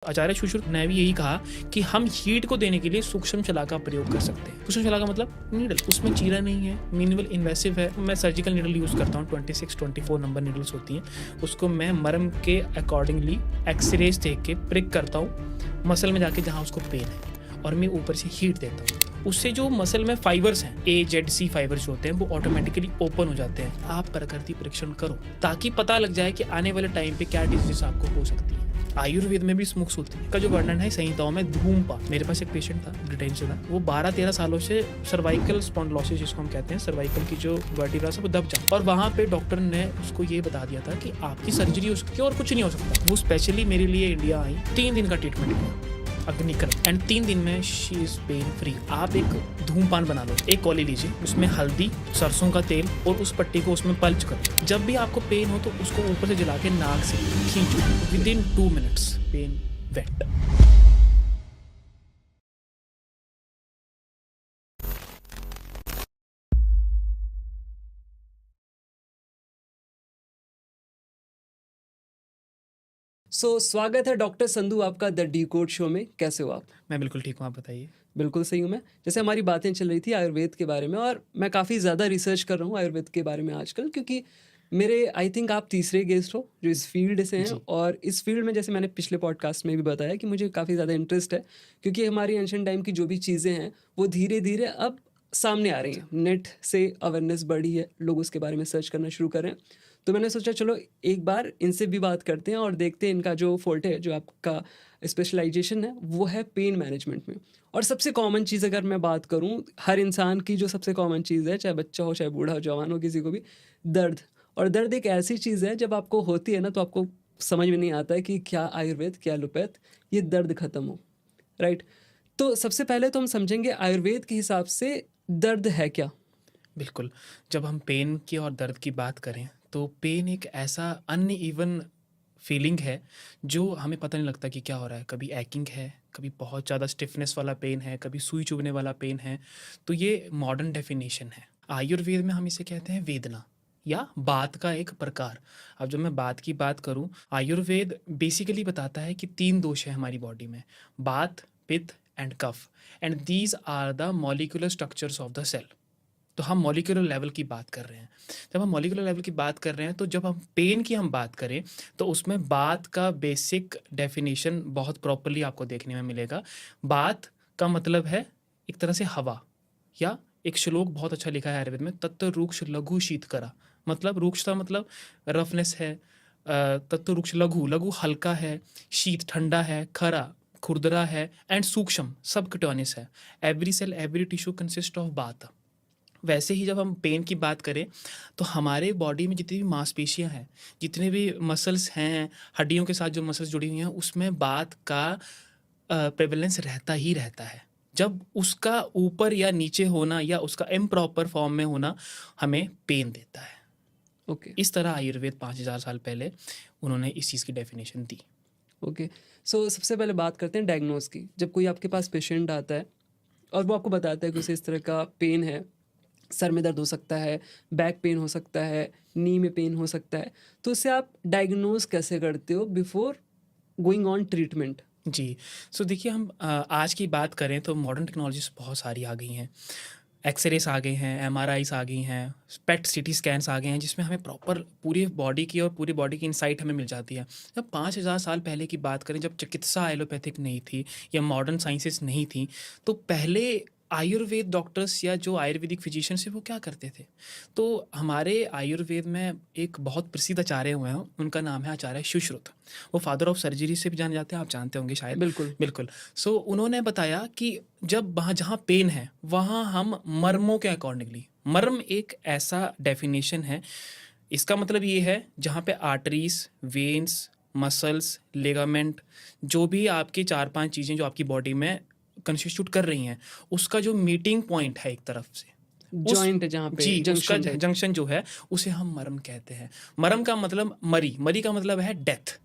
आचार्य सुश्रुत ने भी यही कहा कि हम हीट को देने के लिए सूक्ष्म शला का प्रयोग कर सकते हैं। सूक्ष्म शला का मतलब नीडल, उसमें चीरा नहीं है, मिनिमल इन्वेसिव है। मैं सर्जिकल नीडल यूज़ करता हूँ, 26-24 नंबर नीडल्स होती हैं। उसको मैं मरम के अकॉर्डिंगली एक्सरेज देख के प्रिक करता हूँ मसल में जाके जहाँ उसको पेन है, और मैं ऊपर से हीट देता हूँ। उससे जो मसल में फाइबर्स हैं, AZC फाइबर्स जो होते हैं, वो ऑटोमेटिकली ओपन हो जाते हैं। आप प्रकृति परीक्षण करो ताकि पता लग जाए कि आने वाले टाइम पे क्या डिजीज आपको हो सकती है। आयुर्वेद में भी स्मुख सूत्र का जो वर्णन है संहिताओं में धूमपान। मेरे पास एक पेशेंट था, ब्रिटेन से था, वो 12-13 सालों से सर्वाइकल स्पॉन्डिलोसिस जिसको हम कहते हैं, सर्वाइकल की जो वर्टिब्रा है वो दब जा, और वहाँ पे डॉक्टर ने उसको ये बता दिया था कि आपकी सर्जरी हो सकती है और कुछ नहीं हो सकता। वो स्पेशली मेरे लिए इंडिया आई, 3 दिन का ट्रीटमेंट किया अग्निकर, एंड 3 दिन में शी इज पेन फ्री। आप एक धूमपान बना लो, एक कौली लीजिए, उसमें हल्दी, सरसों का तेल और उस पट्टी को उसमें पल्च करो। जब भी आपको पेन हो तो उसको ऊपर से जला के नाक से खींचो, विदिन 2 मिनट्स पेन वेट। स्वागत है डॉक्टर संधू आपका द डिकोड शो में। कैसे हो आप? मैं बिल्कुल ठीक हूँ, आप बताइए। बिल्कुल सही हूँ मैं। जैसे हमारी बातें चल रही थी आयुर्वेद के बारे में, और मैं काफ़ी ज़्यादा रिसर्च कर रहा हूँ आयुर्वेद के बारे में आजकल, क्योंकि मेरे आई थिंक आप तीसरे गेस्ट हो जो इस फील्ड से हैं। जी। और इस फील्ड में जैसे मैंने पिछले पॉडकास्ट में भी बताया कि मुझे काफ़ी ज़्यादा इंटरेस्ट है, क्योंकि हमारी एंशिएंट टाइम की जो भी चीज़ें हैं वो धीरे धीरे अब सामने आ रही हैं। नेट से अवेयरनेस बढ़ी है, लोग उसके बारे में सर्च करना शुरू कर रहे हैं। तो मैंने सोचा चलो एक बार इनसे भी बात करते हैं और देखते हैं इनका जो फोर्टे है, जो आपका स्पेशलाइजेशन है, वो है पेन मैनेजमेंट में। और सबसे कॉमन चीज़ अगर मैं बात करूं, हर इंसान की जो सबसे कॉमन चीज़ है, चाहे बच्चा हो, चाहे बूढ़ा हो, जवान हो, किसी को भी दर्द। और दर्द एक ऐसी चीज़ है जब आपको होती है ना, तो आपको समझ में नहीं आता है कि क्या आयुर्वेद क्या एलोपैथ, ये दर्द ख़त्म हो, राइट? तो सबसे पहले तो हम समझेंगे आयुर्वेद के हिसाब से दर्द है क्या। बिल्कुल, जब हम पेन की और दर्द की बात करें तो पेन एक ऐसा अनइवन फीलिंग है जो हमें पता नहीं लगता कि क्या हो रहा है। कभी एकइंग है, कभी बहुत ज़्यादा स्टिफनेस वाला पेन है, कभी सुई चुभने वाला पेन है। तो ये मॉडर्न डेफिनेशन है। आयुर्वेद में हम इसे कहते हैं वेदना या बात का एक प्रकार। अब जब मैं बात की बात करूं, आयुर्वेद बेसिकली बताता है कि 3 दोष है हमारी बॉडी में, बात, पित्त एंड कफ, and these are the molecular structures of the cell. तो हम मॉलिक्यूलर लेवल की बात कर रहे हैं। जब हम मॉलिक्यूलर लेवल की बात कर रहे हैं तो जब हम पेन की हम बात करें तो उसमें बात का बेसिक डेफिनेशन बहुत प्रॉपरली आपको देखने में मिलेगा। बात का मतलब है एक तरह से हवा, या एक श्लोक बहुत अच्छा लिखा है आयुर्वेद में, तत्व रूक्ष लघु शीतकरा। मतलब रूक्षता मतलब रफनेस है, तत्व रूक्ष लघु, लघु हल्का है, शीत ठंडा है, खरा खुरदरा है, एंड सूक्ष्म सबक्यूटेनियस है। Every cell every tissue consist of बात। वैसे ही जब हम पेन की बात करें तो हमारे बॉडी में जितनी भी मांसपेशियां हैं, जितने भी मसल्स हैं, हड्डियों के साथ जो मसल्स जुड़ी हुई हैं, उसमें बात का प्रेवलेंस रहता ही रहता है। जब उसका ऊपर या नीचे होना या उसका इम्प्रॉपर फॉर्म में होना हमें पेन देता है। ओके इस तरह आयुर्वेद 5000 साल पहले उन्होंने इस चीज़ की डेफिनेशन दी। ओके। सबसे पहले बात करते हैं डायग्नोज की। जब कोई आपके पास पेशेंट आता है और वो आपको बताता है कि उसे इस तरह का पेन है, सर में दर्द हो सकता है, बैक पेन हो सकता है, नी में पेन हो सकता है, तो उससे आप डायग्नोज कैसे करते हो बिफोर गोइंग ऑन ट्रीटमेंट? जी, सो देखिए, हम आज की बात करें तो मॉडर्न टेक्नोलॉजीज बहुत सारी आ गई हैं। एक्सरेस आ गए हैं, एमआरआईस आ गई हैं, पेट सीटी स्कैन्स आ गए हैं, जिसमें हमें प्रॉपर पूरी बॉडी की और पूरी बॉडी की इनसाइट हमें मिल जाती है। जब 5000 साल पहले की बात करें, जब चिकित्सा एलोपैथिक नहीं थी या मॉडर्न साइंसेस नहीं थी, तो पहले आयुर्वेद डॉक्टर्स या जो आयुर्वेदिक फिजिशियंस है वो क्या करते थे। तो हमारे आयुर्वेद में एक बहुत प्रसिद्ध आचार्य हुए हैं, उनका नाम है आचार्य सुश्रुत। वो फादर ऑफ सर्जरी से भी जाने जाते हैं, आप जानते होंगे शायद। बिल्कुल। बिल्कुल। सो उन्होंने बताया कि जब वहाँ जहाँ पेन है वहाँ हम मर्मों के अकॉर्डिंगली, मर्म एक ऐसा डेफिनेशन है, इसका मतलब ये है जहाँ पे आर्टरीज, वेन्स, मसल्स, लिगामेंट, जो भी आपकी 4-5 चीज़ें जो आपकी बॉडी में कंस्टिट्यूट कर रही हैं, उसका जो मीटिंग पॉइंट है एक तरफ से, उस जॉइंट है जहाँ पे, जी, उसका जंक्शन टाइप। जंक्शन जो है उसे हम मर्म कहते हैं। मर्म का मतलब मरी, मरी का मतलब है डेथ।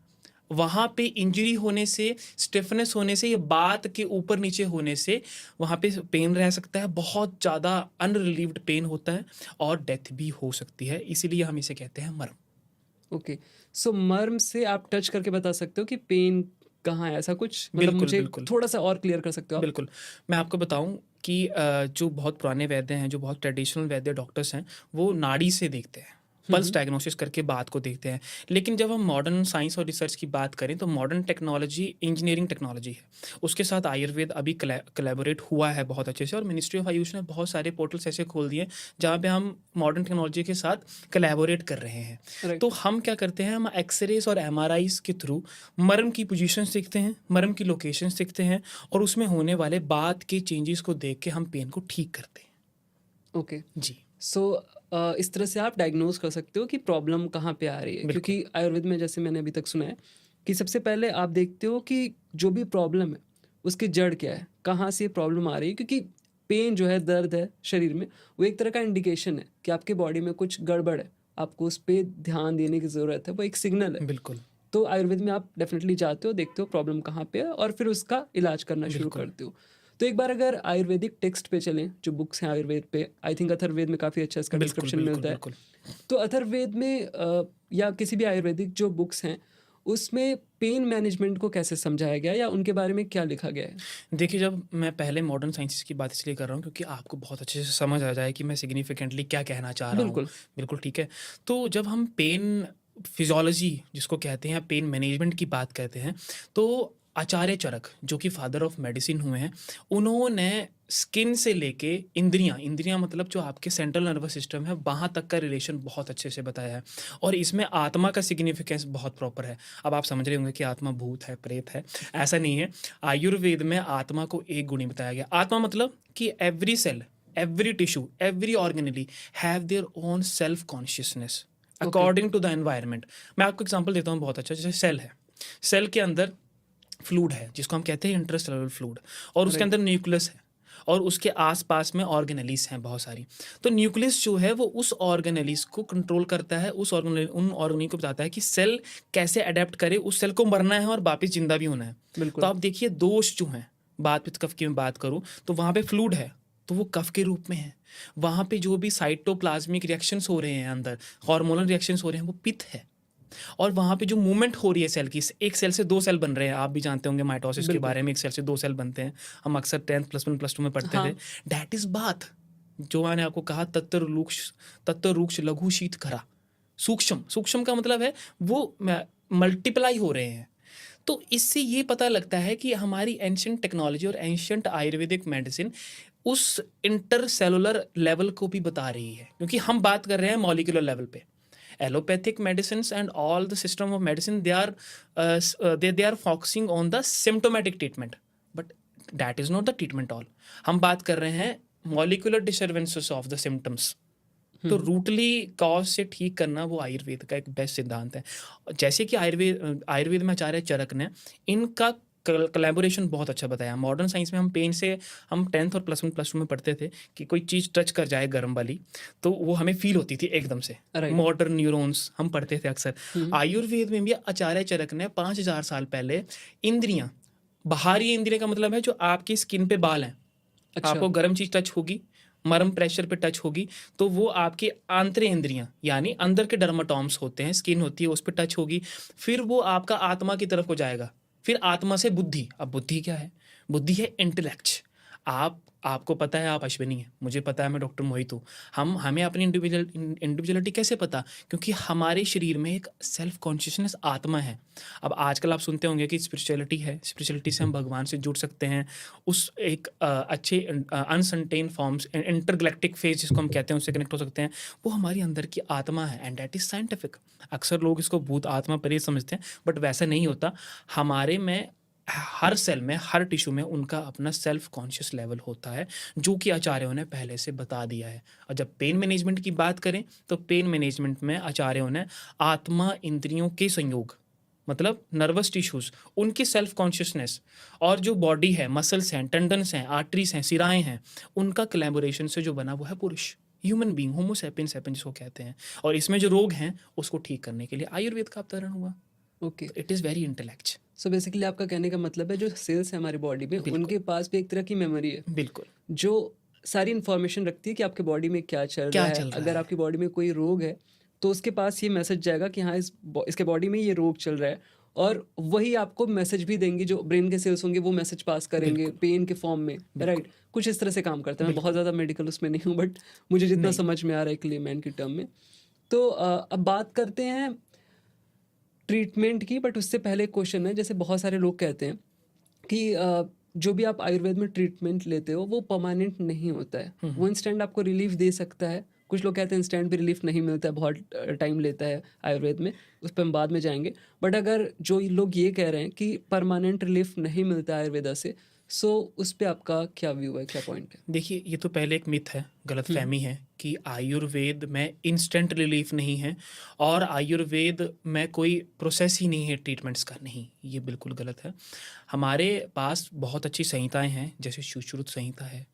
वहाँ पे इंजरी होने से, स्टिफनेस होने से, ये बात के ऊपर नीचे होने से वहाँ पे पेन रह सकता है, बहुत ज़्यादा अनरिलीव्ड पेन होता है, और डेथ भी हो सकती है, इसीलिए हम इसे कहते हैं मर्म। ओके। मर्म से आप टच करके बता सकते हो कि पेन कहाँ है ऐसा कुछ? मतलब बिल्कुल, मुझे बिल्कुल। थोड़ा सा और क्लियर कर सकते हो आप? बिल्कुल, मैं आपको बताऊँ कि जो बहुत पुराने वैद्य हैं, जो बहुत ट्रेडिशनल वैद्य डॉक्टर्स हैं, वो नाड़ी से देखते हैं, पल्स डायग्नोसिस करके बात को देखते हैं। लेकिन जब हम मॉडर्न साइंस और रिसर्च की बात करें, तो मॉडर्न टेक्नोलॉजी इंजीनियरिंग टेक्नोलॉजी है। उसके साथ आयुर्वेद अभी कोलैबोरेट हुआ है बहुत अच्छे से, और मिनिस्ट्री ऑफ आयुष ने बहुत सारे पोर्टल्स ऐसे खोल दिए, जहाँ पे हम मॉडर्न टेक्नोलॉजी के साथ कोलैबोरेट कर रहे हैं। तो राइट। हम क्या करते हैं, हम एक्स-रेज़ और एमआरआईज़ के थ्रू मर्म की पोजीशंस देखते हैं, मर्म की लोकेशंस देखते हैं, और उसमें होने वाले बाद के चेंजेस को देख के हम पेन को ठीक करते हैं। ओके। जी, सो इस तरह से आप डायग्नोज कर सकते हो कि प्रॉब्लम कहाँ पे आ रही है, बिल्कुल, क्योंकि आयुर्वेद में जैसे मैंने अभी तक सुना है कि सबसे पहले आप देखते हो कि जो भी प्रॉब्लम है उसकी जड़ क्या है, कहाँ से प्रॉब्लम आ रही है, क्योंकि पेन जो है, दर्द है शरीर में, वो एक तरह का इंडिकेशन है कि आपके बॉडी में कुछ गड़बड़ है, आपको उस पर ध्यान देने की ज़रूरत है, वो एक सिग्नल है। बिल्कुल, तो आयुर्वेद में आप डेफिनेटली जाते हो, देखते हो प्रॉब्लम कहाँ पे है और फिर उसका इलाज करना शुरू बिल्कुल। करते हो। तो एक बार अगर आयुर्वेदिक टेक्स्ट पे चलें, जो बुक्स हैं आयुर्वेद पे, आई थिंक अथर्ववेद में काफ़ी अच्छा इसका बिल्कुल, डिस्क्रिप्शन बिल्कुल, मिलता है। बिल्कुल। तो अथर्ववेद में या किसी भी आयुर्वेदिक जो बुक्स हैं, उसमें पेन मैनेजमेंट को कैसे समझाया गया है या उनके बारे में क्या लिखा गया है? देखिए, जब मैं पहले मॉडर्न साइंसेज़ की बात इसलिए कर रहा हूँ, क्योंकि आपको बहुत अच्छे से समझ आ जाए कि मैं सिग्निफिकेंटली क्या कहना चाह रहा हूँ। बिल्कुल। बिल्कुल, ठीक है। तो जब हम पेन फिज़ियोलॉजी जिसको कहते हैं, पेन मैनेजमेंट की बात करते हैं, तो आचार्य चरक, जो कि फादर ऑफ मेडिसिन हुए हैं, उन्होंने स्किन से लेके इंद्रियाँ, इंद्रियाँ मतलब जो आपके सेंट्रल नर्वस सिस्टम है, वहाँ तक का रिलेशन बहुत अच्छे से बताया है। और इसमें आत्मा का सिग्निफिकेंस बहुत प्रॉपर है। अब आप समझ रहे होंगे कि आत्मा भूत है, प्रेत है, ऐसा नहीं है। आयुर्वेद में आत्मा को एक गुण ही बताया गया। आत्मा मतलब कि every cell, every tissue, every organelle have their own self consciousness okay. According to the environment. मैं आपको एग्जांपल देता हूँ बहुत अच्छा, जैसे सेल है। सेल के अंदर फ्लूइड है, जिसको हम कहते हैं इंट्रासेल्युलर फ्लूइड, और उसके राइट। अंदर न्यूक्लियस है, और उसके आसपास में ऑर्गेनेलीज हैं बहुत सारी। तो न्यूक्लियस जो है वो उस ऑर्गेनेलीज को कंट्रोल करता है, उन ऑर्गेनेल को बताता है कि सेल कैसे अडेप्ट करे, उस सेल को मरना है और वापस जिंदा भी होना है। तो बिल्कुल। आप देखिए, दोष जो हैं, बात पित्त कफ की मैं बात करूँ, तो वहाँ पे फ्लूइड है, तो वो कफ के रूप में है। वहाँ पे जो भी साइटोप्लाज्मिक रिएक्शंस हो रहे हैं अंदर, हार्मोनल रिएक्शंस हो रहे हैं, वो पित्त है। और वहाँ पे जो मूवमेंट हो रही है सेल की, एक सेल से दो सेल बन रहे हैं, आप भी जानते होंगे माइटोसिस के बिल्कुल। बारे में, एक सेल से दो सेल बनते हैं। हम अक्सर 10th +1 +2 में पढ़ते थे। हाँ। दैट इज बात, जो मैंने आपको कहा, तत्व रूक्ष लघु शीत खरा। सूक्ष्म, सूक्ष्म का मतलब है वो मल्टीप्लाई हो रहे हैं। तो इससे ये पता लगता है कि हमारी एंशियंट टेक्नोलॉजी और एंशियंट आयुर्वेदिक मेडिसिन उस इंटरसेलुलर लेवल को भी बता रही है, क्योंकि हम बात कर रहे हैं मॉलिक्यूलर लेवल पे। Allopathic medicines and all the system of medicine, they are focusing on the symptomatic treatment, but that is not the treatment all. हम बात कर रहे हैं molecular disturbances of the symptoms। तो रूटली कॉज से ठीक करना वो आयुर्वेद का एक बेस्ट सिद्धांत है। जैसे कि आयुर्वेद में आचार्य चरक ने इनका कोलैबोरेशन बहुत अच्छा बताया। मॉडर्न साइंस में हम पेन से, हम 10th और +1 +2 में पढ़ते थे कि कोई चीज़ टच कर जाए गर्म वाली, तो वो हमें फील होती थी एकदम से। राइट। मोटर न्यूरॉन्स हम पढ़ते थे अक्सर। आयुर्वेद में भी आचार्य चरक ने 5000 साल पहले इंद्रियां, बाहरी इंद्रिय का मतलब है जो आपकी स्किन पे बाल हैं, अच्छा। आपको गर्म चीज टच होगी, मरम प्रेशर पे टच होगी, तो वो आपकी आंतरेंद्रियां, यानी अंदर के डर्माटॉम्स होते हैं, स्किन होती है, उस पर टच होगी। फिर वो आपका आत्मा की तरफ को जाएगा, फिर आत्मा से बुद्धि। अब बुद्धि क्या है? बुद्धि है इंटेलेक्ट। आपको पता है आप अश्विनी हैं, मुझे पता है मैं डॉक्टर मोहित हूँ। हमें अपनी इंडिविजुअलिटी कैसे पता? क्योंकि हमारे शरीर में एक सेल्फ कॉन्शियसनेस आत्मा है। अब आजकल आप सुनते होंगे कि स्पिरिचुअलिटी है, स्पिरिचुअलिटी से हम भगवान से जुड़ सकते हैं, उस एक अच्छे अनसर्टेन फॉर्म्स, इंटरगैलेक्टिक फेज जिसको हम कहते हैं, उससे कनेक्ट हो सकते हैं। वो हमारी अंदर की आत्मा है, एंड दैट इज साइंटिफिक। अक्सर लोग इसको भूत आत्मा प्रेत समझते हैं, बट वैसा नहीं होता। हमारे में हर सेल में, हर टिश्यू में उनका अपना सेल्फ कॉन्शियस लेवल होता है, जो कि आचार्यों ने पहले से बता दिया है। और जब पेन मैनेजमेंट की बात करें, तो पेन मैनेजमेंट में आचार्यों ने आत्मा इंद्रियों के संयोग, मतलब नर्वस टिश्यूज, उनकी सेल्फ कॉन्शियसनेस, और जो बॉडी है, मसल्स हैं, टेंडन्स हैं, आर्टरीज हैं, सिराएं हैं, उनका कोलैबोरेशन से जो बना वो है पुरुष, human being, Homo sapiens sapiens जिसको कहते हैं। और इसमें जो रोग हैं उसको ठीक करने के लिए आयुर्वेद का अवतरण हुआ। ओके। तो it is very intellect. So basically आपका कहने का मतलब है जो सेल्स है हमारी बॉडी में, बिल्कुल, उनके पास भी एक तरह की मेमोरी है बिल्कुल। जो सारी इन्फॉर्मेशन रखती है कि आपके बॉडी में क्या चल रहा क्या है। चल रहा अगर है? आपकी बॉडी में कोई रोग है तो उसके पास ये मैसेज जाएगा कि हाँ, इसके बॉडी में ये रोग चल रहा है, और वही आपको मैसेज भी देंगी, जो ब्रेन के सेल्स होंगे वो मैसेज पास करेंगे बिल्कुल, पेन के फॉर्म में, बिल्कुल, राइट? कुछ इस तरह से काम करता है। मैं बहुत बिल्कुल। ज़्यादा मेडिकल उसमें नहीं हूँ, बट मुझे जितना नहीं, समझ में आ रहा है एक लेमैन की टर्म में। तो अब बात करते हैं ट्रीटमेंट की, बट उससे पहले एक क्वेश्चन है। जैसे बहुत सारे लोग कहते हैं कि जो भी आप आयुर्वेद में ट्रीटमेंट लेते हो वो परमानेंट नहीं होता है, हुँ, वो हुँ। इंस्टेंट आपको रिलीफ दे सकता है। कुछ लोग कहते हैं इंस्टेंट भी रिलीफ नहीं मिलता है, बहुत टाइम लेता है आयुर्वेद में, उस पर हम बाद में जाएंगे। बट अगर जो लोग ये कह रहे हैं कि परमानेंट रिलीफ नहीं मिलता है आयुर्वेदा से, सो उस पे आपका क्या व्यू है, क्या पॉइंट है? देखिए, ये तो पहले एक मिथ है, हम्म, गलतफ़हमी है कि आयुर्वेद में इंस्टेंट रिलीफ़ नहीं है और आयुर्वेद में कोई प्रोसेस ही नहीं है ट्रीटमेंट्स का, नहीं, ये बिल्कुल गलत है। हमारे पास बहुत अच्छी संहिताएँ हैं, जैसे सुश्रुत संहिता है,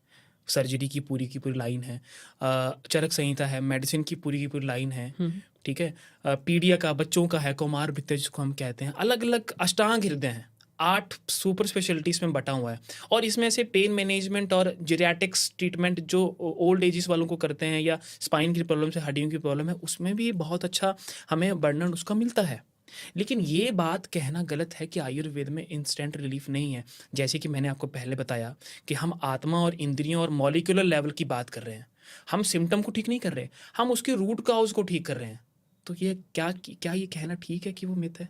सर्जरी की पूरी लाइन है, चरक संहिता है, मेडिसिन की पूरी लाइन है, हम्म, ठीक है? पीडिया का, बच्चों का है, कौमार भित्ति जिसको हम कहते हैं, अलग-अलग अष्टांग हृदय हैं, 8 सुपर स्पेशलिटीज़ में बँटा हुआ है और इसमें से पेन मैनेजमेंट और जेरियाट्रिक्स ट्रीटमेंट जो ओल्ड एजेस वालों को करते हैं या स्पाइन की प्रॉब्लम से हड्डियों की प्रॉब्लम है, उसमें भी बहुत अच्छा हमें वर्णन उसका मिलता है। लेकिन ये बात कहना गलत है कि आयुर्वेद में इंस्टेंट रिलीफ नहीं है। जैसे कि मैंने आपको पहले बताया कि हम आत्मा और इंद्रियों और मॉलिक्यूलर लेवल की बात कर रहे हैं। हम सिम्पटम को ठीक नहीं कर रहे, हम उसके रूट कॉज़ को ठीक कर रहे हैं। तो ये क्या ये कहना ठीक है कि वो मिथ है?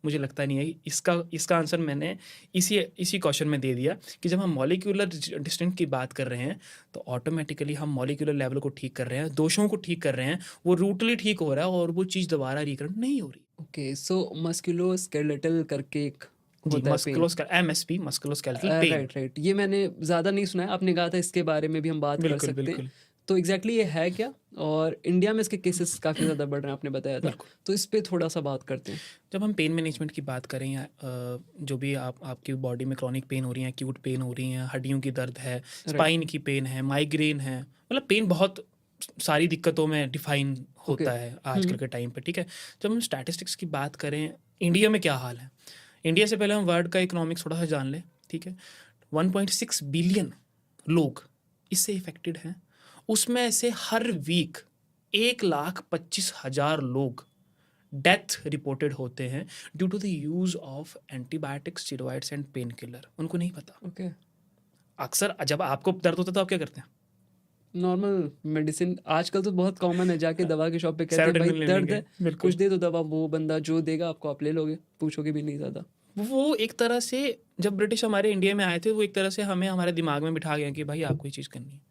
मुझे लगता नहीं है। इसका इसका आंसर मैंने इसी इसी क्वेश्चन में दे दिया कि जब हम मॉलिक्यूलर डिस्टेंस की बात कर रहे हैं, तो ऑटोमैटिकली हम मॉलिक्यूलर लेवल को ठीक कर रहे हैं, दोषों को ठीक कर रहे हैं, वो रूटली ठीक हो रहा है और वो चीज़ दोबारा रिकरेंट नहीं हो रही। ओके, सो मस्कुलोस्केलेटल करके एक जी, होता है pain. MSP musculoskeletal pain. Right, right, ये मैंने ज़्यादा नहीं सुना है, आपने कहा था इसके बारे में भी हम बात कर बिल्कुल, सकते हैं। बिल्कुल, तो एग्जैक्टली ये है क्या? और इंडिया में इसके केसेस काफ़ी ज़्यादा बढ़ रहे हैं, आपने बताया था, बिल्कुल। तो इस पे थोड़ा सा बात करते हैं। जब हम पेन मैनेजमेंट की बात करें या जो भी आपकी बॉडी में क्रॉनिक पेन हो रही है, एक्यूट पेन हो रही है, हड्डियों की दर्द है, राइट, स्पाइन की पेन है, माइग्रेन है, मतलब पेन बहुत सारी दिक्कतों में डिफाइन ओके, होता है आजकल के टाइम पे, ठीक है? जब हम स्टैटिस्टिक्स की बात करें, इंडिया में क्या हाल है? इंडिया से पहले हम वर्ल्ड का इकोनॉमिक्स थोड़ा सा जान लें, ठीक है? 1.6 बिलियन लोग इससे इफ़ेक्टेड हैं। उसमें से हर वीक 1,25,000 लोग डेथ रिपोर्टेड होते हैं due to the use of antibiotics, steroids and pain killer. उनको नहीं पता। ओके, अक्सर जब आपको दर्द होता है तो आप क्या करते हैं? नॉर्मल मेडिसिन आजकल तो बहुत कॉमन है, जाके दवा की शॉप पे कहते हैं भाई सेरोटोनिन ले दर्द लेंगे, है, कुछ बिल्कुल। दे दो दवा, वो बंदा जो देगा आपको आप ले लोगे, पूछोगे भी नहीं ज़्यादा। वो एक तरह से जब ब्रिटिश हमारे इंडिया में आए थे, वो एक तरह से हमें हमारे दिमाग में बिठा गए कि भाई आपको ये चीज़ करनी है।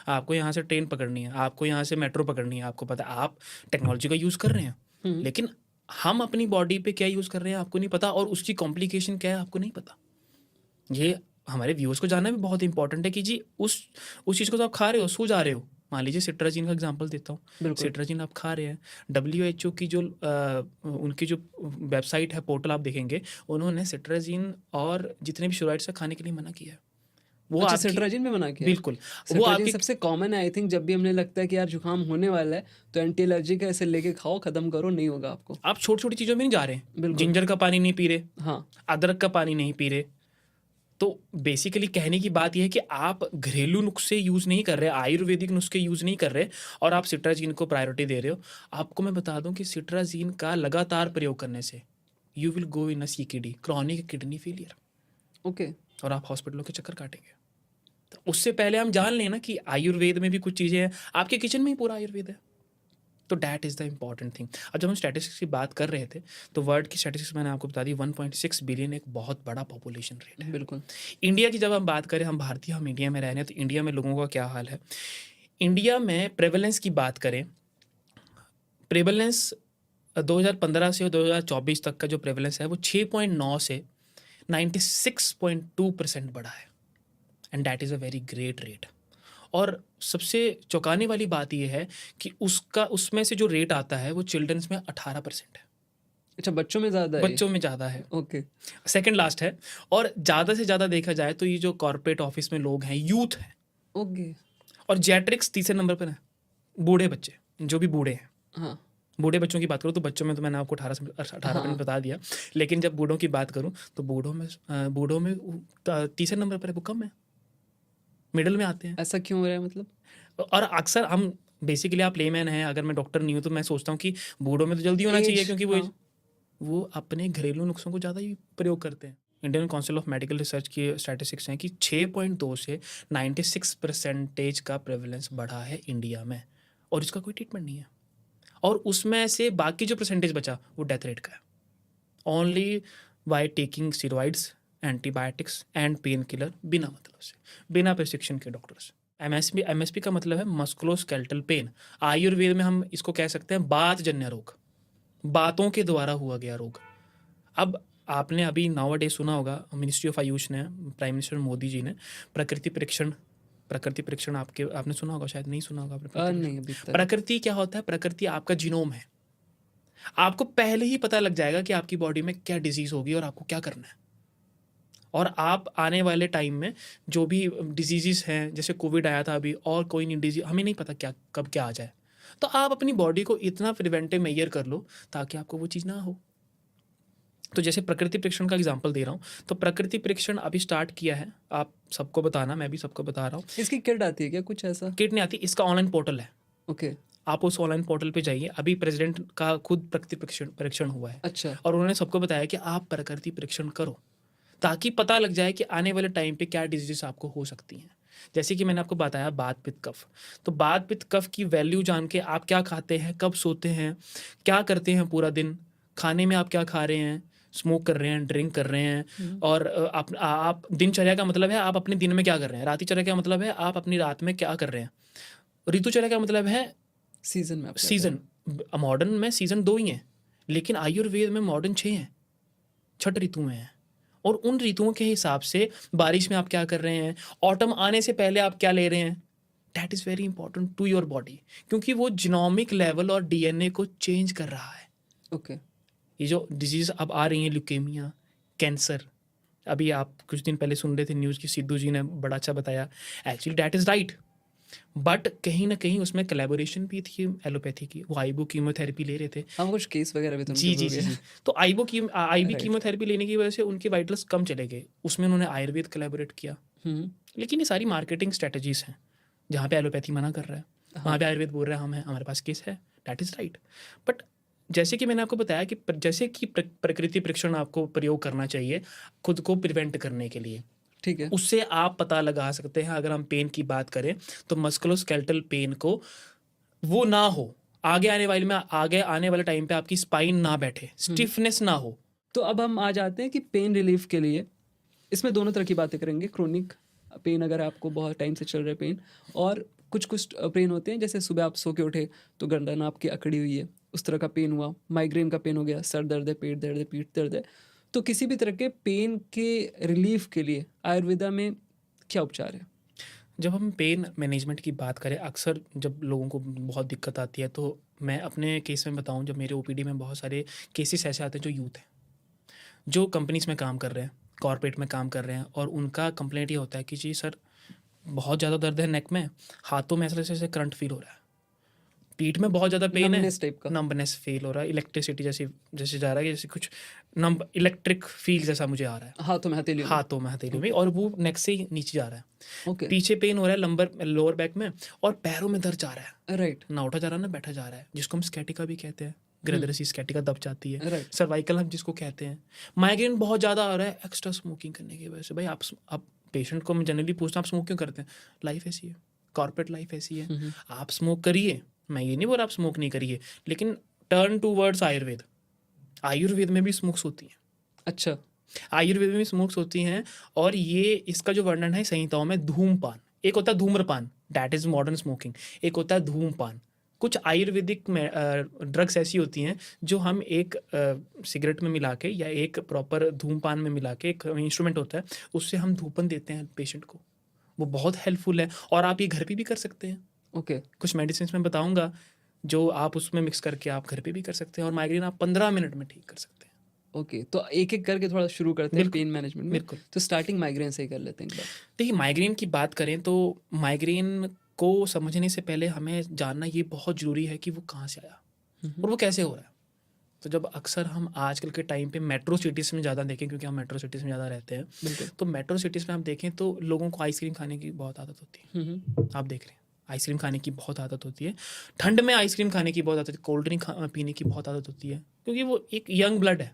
आपको यहाँ से ट्रेन पकड़नी है, आपको यहाँ से मेट्रो पकड़नी है, आपको पता है आप टेक्नोलॉजी का यूज़ कर रहे हैं। हम्म, लेकिन हम अपनी बॉडी पे क्या यूज़ कर रहे हैं आपको नहीं पता और उसकी कॉम्प्लिकेशन क्या है आपको नहीं पता। ये हमारे व्यूअर्स को जानना भी बहुत इंपॉर्टेंट है कि जी उस चीज़ को तो आप खा रहे हो, सो जा रहे हो। मान लीजिए सिट्राजिन का एग्जांपल देता हूँ। बिल्कुल, सिट्राजिन आप खा रहे हैं, डब्ल्यूएचओ की जो उनकी जो वेबसाइट है, पोर्टल आप देखेंगे, उन्होंने सिट्राजिन और जितने भी स्टेरॉइड्स हैं खाने के लिए मना किया है। वो अच्छा, आपकी सेट्राजिन में मना किया है? बिल्कुल, वो सेट्राजिन आपकी सबसे कॉमन है आई थिंक, जब भी हमने लगता है कि यार जुकाम होने वाला है तो एंटी एलर्जी का ऐसे लेके खाओ, खत्म करो, नहीं होगा आपको। आप छोटी-छोटी चीज़ों में नहीं जा रहे हैं। बिल्कुल, जिंजर का पानी नहीं पी रहे, हाँ, अदरक का पानी नहीं पी रहे। तो बेसिकली कहने की बात ये है कि आप घरेलू नुस्खे यूज़ नहीं कर रहे, आयुर्वेदिक नुस्खे यूज़ नहीं कर रहे और आप सिट्राजिन को प्रायोरिटी दे रहे हो। आपको मैं बता दूं कि सिट्राजिन का लगातार प्रयोग करने से you will go in a CKD, chronic kidney failure, okay, और आप हॉस्पिटलों के चक्कर काटेंगे। तो उससे पहले हम जान लें ना कि आयुर्वेद में भी कुछ चीज़ें हैं, आपके किचन में ही पूरा आयुर्वेद है। तो that is the important thing. अब जब हम स्टैटिस्टिक्स की बात कर रहे थे, तो वर्ल्ड की स्टैटिस्टिक्स मैंने आपको बता दी, 1.6 बिलियन एक बहुत बड़ा पॉपुलेशन रेट है। बिल्कुल, इंडिया की जब हम बात करें, हम भारतीय, हम इंडिया में रह रहे हैं, तो इंडिया में लोगों का क्या हाल है? इंडिया में प्रेवलेंस की बात करें, प्रेवलेंस 2015 से 2024 तक का जो प्रेवलेंस है वो 6.9 से 96.2% बढ़ा है, and that is a very great rate. और सबसे चौंकाने वाली बात यह है कि उसमें से जो रेट आता है वो चिल्ड्रंस में 18% है, अच्छा, बच्चों में ज़्यादा है ये? बच्चों में ज़्यादा है, ओके, सेकंड लास्ट है। और ज़्यादा से ज़्यादा देखा जाए तो ये जो कॉर्पोरेट ऑफिस में लोग हैं, यूथ हैं, ओके, और जेट्रिक्स तीसरे नंबर पर है, बूढ़े बच्चे, जो भी बूढ़े हैं। हाँ, बूढ़े बच्चों की बात करूँ तो बच्चों में तो मैंने आपको 18% हाँ, बता दिया, लेकिन जब बूढ़ों की बात करूँ तो बूढ़ों में तीसरे नंबर पर है, वो कम है, मिडल में आते हैं। ऐसा क्यों हो रहा है मतलब? और अक्सर हम बेसिकली, आप लेमैन हैं, अगर मैं डॉक्टर नहीं हूँ तो मैं सोचता हूँ कि बूढ़ों में तो जल्दी होना चाहिए एज, क्योंकि वो हाँ, वो अपने घरेलू नुस्खों को ज़्यादा ही प्रयोग करते हैं। Indian council of medical research की स्टैटिस्टिक्स हैं कि 6.2 से 96% का प्रेवलेंस बढ़ा है इंडिया में, और इसका कोई ट्रीटमेंट नहीं है। और उसमें से बाकी जो परसेंटेज बचा वो डेथ रेट का है, only by taking steroids, antibiotics and pain killer, बिना मतलब से, बिना प्रिस्क्रिप्शन के डॉक्टर से। एमएसपी का मतलब है मस्कुलोस्केलेटल पेन। आयुर्वेद में हम इसको कह सकते हैं बात जन्य रोग, बातों के द्वारा हुआ गया रोग। अब आपने अभी नाउ डे सुना होगा, मिनिस्ट्री ऑफ आयुष ने, प्राइम मिनिस्टर मोदी जी ने प्रकृति परीक्षण आपने सुना होगा, शायद नहीं सुना होगा आपने। नहीं अभी तक। प्रकृति क्या होता है? प्रकृति आपका जीनोम है। आपको पहले ही पता लग जाएगा कि आपकी बॉडी में क्या डिजीज होगी और आपको क्या करना है। और आप आने वाले टाइम में जो भी डिजीजेस हैं, जैसे कोविड आया था अभी, और कोई नहीं डिजीज, हमें नहीं पता क्या कब क्या आ जाए, तो आप अपनी बॉडी को इतना प्रिवेंटिव मेजर कर लो ताकि आपको वो चीज़ ना हो। तो जैसे प्रकृति परीक्षण का एग्जांपल दे रहा हूँ, तो प्रकृति परीक्षण अभी स्टार्ट किया है, आप सबको बताना, मैं भी सबको बता रहा हूँ। इसकी किट आती है क्या कुछ ऐसा? किट नहीं आती, इसका ऑनलाइन पोर्टल है। ओके। आप उस ऑनलाइन पोर्टल पे जाइए, अभी प्रेसिडेंट का खुद प्रकृति परीक्षण हुआ है, अच्छा। और उन्होंने सबको बताया कि आप प्रकृति परीक्षण करो ताकि पता लग जाए कि आने वाले टाइम पे क्या डिजीज आपको हो सकती हैं। जैसे कि मैंने आपको बताया बात पित्त कफ, तो बात पित्त कफ की वैल्यू जान के आप क्या खाते हैं, कब सोते हैं, क्या करते हैं पूरा दिन, खाने में आप क्या खा रहे हैं, स्मोक कर रहे हैं, ड्रिंक कर रहे हैं, और आप दिनचर्या का मतलब है आप अपने दिन में क्या कर रहे हैं, रातिचर्या का मतलब है आप अपनी रात में क्या कर रहे हैं, ऋतुचर्या का मतलब है सीजन में। सीजन, मॉडर्न में सीजन 2 ही हैं, लेकिन आयुर्वेद में मॉडर्न 6 हैं, 6 ऋतुएं हैं। और उन ऋतुओं के हिसाब से बारिश में आप क्या कर रहे हैं, ऑटम आने से पहले आप क्या ले रहे हैं, that is very important to your body, क्योंकि वो जीनोमिक लेवल और डीएनए को चेंज कर रहा है। ओके। ये जो डिजीज़ अब आ रही हैं, ल्यूकेमिया, कैंसर, अभी आप कुछ दिन पहले सुन रहे थे न्यूज़ की, सिद्धू जी ने बड़ा अच्छा बताया, actually that is right, but कहीं ना कहीं उसमें कोलैबोरेशन भी थी एलोपैथी की। वो आईबो कीमोथेरेपी ले रहे थे, हाँ कुछ केस वगैरह भी तो जी उनके जी हो जी गए। जी। तो आईबी Right. कीमोथेरेपी लेने की वजह से उनके वाइटल्स कम चले गए, उसमें उन्होंने आयुर्वेद कोलैबोरेट किया। लेकिन ये सारी मार्केटिंग स्ट्रेटजीज हैं, जहाँ पे एलोपैथी मना कर रहा है वहाँ पे आयुर्वेद बोल रहा है हम हैं, हमारे पास केस है, दैट इज़ राइट। बट जैसे कि मैंने आपको बताया कि जैसे कि प्रकृति परीक्षण आपको प्रयोग करना चाहिए खुद को प्रिवेंट करने के लिए, ठीक है। उससे आप पता लगा सकते हैं। अगर हम पेन की बात करें तो मस्कुलोस्केलेटल पेन को वो ना हो, आगे आने वाले टाइम पे आपकी स्पाइन ना बैठे, स्टिफनेस ना हो। तो अब हम आ जाते हैं कि पेन रिलीफ के लिए, इसमें दोनों तरह की बातें करेंगे। क्रोनिक पेन, अगर आपको बहुत टाइम से चल रहा है पेन, और कुछ पेन होते हैं जैसे सुबह आप सो के उठे तो गर्दन आपकी अकड़ी हुई है, उस तरह का पेन हुआ, माइग्रेन का पेन हो गया, सर दर्द है, पेट दर्द है, पीठ दर्द है। तो किसी भी तरह के पेन के रिलीफ के लिए आयुर्वेदा में क्या उपचार है? जब हम पेन मैनेजमेंट की बात करें, अक्सर जब लोगों को बहुत दिक्कत आती है, तो मैं अपने केस में बताऊं, जब मेरे ओपीडी में बहुत सारे केसेस ऐसे आते हैं जो यूथ हैं, जो कंपनीज में काम कर रहे हैं, कॉर्पोरेट में काम कर रहे हैं, और उनका कंप्लेंट ये होता है कि जी सर बहुत ज़्यादा दर्द है नेक में, हाथों में ऐसा जैसे करंट फील हो रहा है, पीठ में बहुत ज़्यादा पेन है, Numbness type का। नंबनेस फील हो रहा है, इलेक्ट्रिसिटी जैसे जा रहा है, जैसे कुछ इलेक्ट्रिक फील जैसा मुझे आ रहा है हाथों में हथेली में। हाथों में, हथेली में, और वो नेक से ही नीचे जा रहा है। ओके। पीछे पेन हो रहा है लोअर बैक में, और पैरों में दर्द जा रहा है, राइट। ना उठा जा रहा है ना बैठा जा रहा है, जिसको हम स्कैटिका भी कहते हैं, ग्रेदरसी स्कैटिका दब जाती है, राइट। सर्वाइकल हम जिसको कहते हैं। माइग्रेन बहुत ज़्यादा आ रहा है एक्स्ट्रा स्मोकिंग करने की वजह से। भाई आप पेशेंट को मैं जनरली पूछता हूँ आप स्मोक क्यों करते हैं, लाइफ ऐसी है, कॉर्पोरेट लाइफ ऐसी है, आप स्मोक करिए, मैं ये नहीं बोल रहा आप स्मोक नहीं करिए, लेकिन टर्न टूवर्ड्स आयुर्वेद। आयुर्वेद में भी स्मोक्स होती हैं, अच्छा। आयुर्वेद में भी स्मोक्स होती हैं, और ये इसका जो वर्णन है संहिताओं में, धूमपान, एक होता है धूम्रपान, दैट इज मॉडर्न स्मोकिंग, एक होता है धूमपान। कुछ आयुर्वेदिक ड्रग्स ऐसी होती हैं जो हम एक सिगरेट में मिला के, या एक प्रॉपर धूमपान में मिला के, एक इंस्ट्रूमेंट होता है, उससे हम धूपन देते हैं पेशेंट को, वो बहुत हेल्पफुल है, और आप ये घर पे भी कर सकते हैं। ओके। कुछ मेडिसिन में बताऊंगा जो आप उसमें मिक्स करके आप घर पे भी कर सकते हैं, और माइग्रेन आप 15 मिनट में ठीक कर सकते हैं। ओके, तो एक एक करके थोड़ा शुरू करते हैं बिल्कुल, पेन मैनेजमेंट में। बिल्कुल। तो स्टार्टिंग माइग्रेन से ही कर लेते हैं एक बार। देखिए, माइग्रेन की बात करें तो माइग्रेन को समझने से पहले हमें जानना ये बहुत ज़रूरी है कि वो कहाँ से आया और वो कैसे हो रहा है। तो जब अक्सर हम आजकल के टाइम पे मेट्रो सिटीज़ में ज़्यादा देखें, क्योंकि हम मेट्रो सिटीज़ में ज़्यादा रहते हैं, बिल्कुल। तो मेट्रो सिटीज़ में आप देखें तो लोगों को आइसक्रीम खाने की बहुत आदत होती है। आप देख रहे हैं आइसक्रीम खाने की बहुत आदत होती है, ठंड में आइसक्रीम खाने की बहुत आदत है, कोल्ड ड्रिंक पीने की बहुत आदत होती है, क्योंकि वो एक यंग ब्लड है।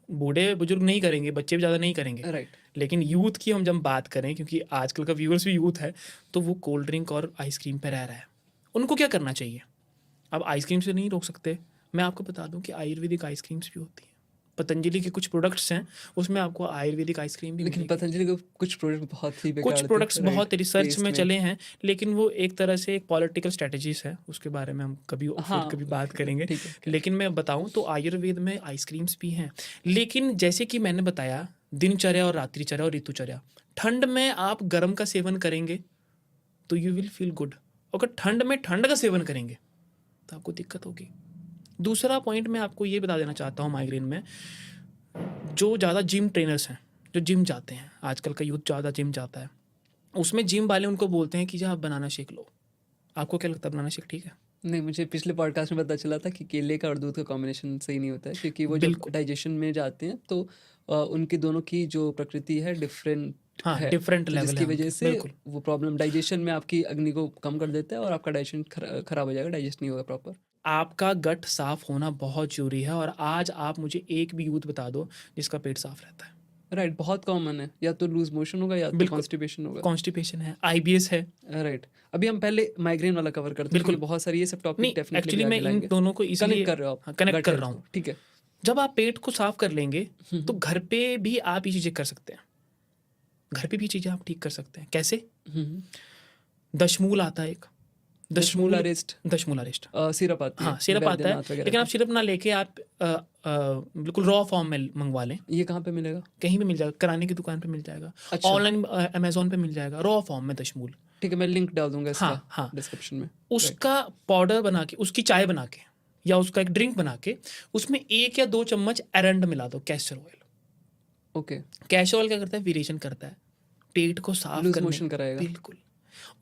बूढ़े बुजुर्ग नहीं करेंगे, बच्चे भी ज़्यादा नहीं करेंगे, राइट। लेकिन यूथ की हम जब बात करें, क्योंकि आजकल का व्यूअर्स भी यूथ है, तो वो कोल्ड ड्रिंक और आइसक्रीम पे रह रहा है। उनको क्या करना चाहिए? अब आइसक्रीम से नहीं रोक सकते। मैं आपको बता दूं कि आयुर्वेदिक आइसक्रीम्स भी होती हैं। पतंजलि के कुछ प्रोडक्ट्स हैं, उसमें आपको आयुर्वेदिक आइसक्रीम भी लेकिन मिलेगी। पतंजलि के कुछ प्रोडक्ट बहुत ही कुछ बेकार प्रोडक्ट्स थे, राइट? बहुत रिसर्च टेस्ट में चले हैं, लेकिन वो एक तरह से एक पॉलिटिकल स्ट्रेटजीज है, उसके बारे में हम कभी फिर हाँ, कभी बात करेंगे। ठीक है। लेकिन मैं बताऊं तो आयुर्वेद में आइसक्रीम्स भी हैं, लेकिन जैसे कि मैंने बताया, दिनचर्या और रात्रिचर्या और ऋतुचर्या। ठंड में आप गर्म का सेवन करेंगे तो यू विल फील गुड, अगर ठंड में ठंड का सेवन करेंगे तो आपको दिक्कत होगी। दूसरा पॉइंट मैं आपको ये बता देना चाहता हूँ, माइग्रेन में जो ज़्यादा जिम ट्रेनर्स हैं, जो जिम जाते हैं, आजकल का यूथ ज़्यादा जिम जाता है, उसमें जिम वाले उनको बोलते हैं कि जा आप बनाना शेक लो। आपको क्या लगता है, बनाना शेक ठीक है? नहीं, मुझे पिछले पॉडकास्ट में पता चला था कि केले का और दूध का कॉम्बिनेशन सही नहीं होता है, क्योंकि वो जब बिल्कुल। डाइजेशन में जाते हैं तो उनके दोनों की जो प्रकृति है डिफरेंट हाँ, है, डिफरेंट तो लेवल जिसकी है वजह उनके, से बिल्कुल। वो प्रॉब्लम डाइजेशन में आपकी अग्नि को कम कर देता है और आपका डाइजेशन खराब हो जाएगा, डाइजेस्ट नहीं होगा प्रॉपर। आपका गट साफ होना बहुत जरूरी है, और आज आप मुझे एक भी यूथ बता दो जिसका पेट साफ रहता है। राइट, बहुत कॉमन है, या तो लूज मोशन होगा या तो बिल्कुल। कॉन्स्टिपेशन होगा। कॉन्स्टिपेशन है, आईबीएस है। राइट, अभी हम पहले माइग्रेन वाला कवर करते हैं, बिल्कुल। क्योंकि बहुत सारी ये सब टॉपिक नहीं, डेफिनेटली एक्चुअली आगे मैं इन लाएंगे। दोनों को इसलिए कनेक्ट कर रहे हो आप, कनेक्ट गट कर हेल्थ रहा को, हूँ। ठीक है। जब आप पेट को साफ कर लेंगे तो घर पे भी आप ये चीज़ें कर सकते हैं। घर पे भी चीज़ें आप ठीक कर सकते हैं। कैसे? दशमूल आता है एक, दशमूल अरेस्ट, दशमूल अरेस्ट, सिरप आती है, हाँ सिरप आता है, वैद्यनाथ वगैरह लेकिन आप की। सिरप ना लेके आप बिल्कुल रॉ फॉर्म में मंगवा लें। ये कहाँ पे मिलेगा? कहीं भी मिल जाएगा, किराने की दुकान पे मिल जाएगा, अच्छा। ऑनलाइन अमेजोन पे मिल जाएगा, रॉ फॉर्म में दशमूल। ठीक है, मैं लिंक डाल दूंगा इसका हाँ हाँ, डिस्क्रिप्शन में। उसका पाउडर बना के, उसकी चाय बना के, या उसका एक ड्रिंक बना के, उसमें 1 या 2 चम्मच एरंड मिला दो, castor oil. Okay, castor oil क्या करता है? वेरिएशन करता है, पेट को साफ लूज करने, मोशन कराएगा। बिल्कुल,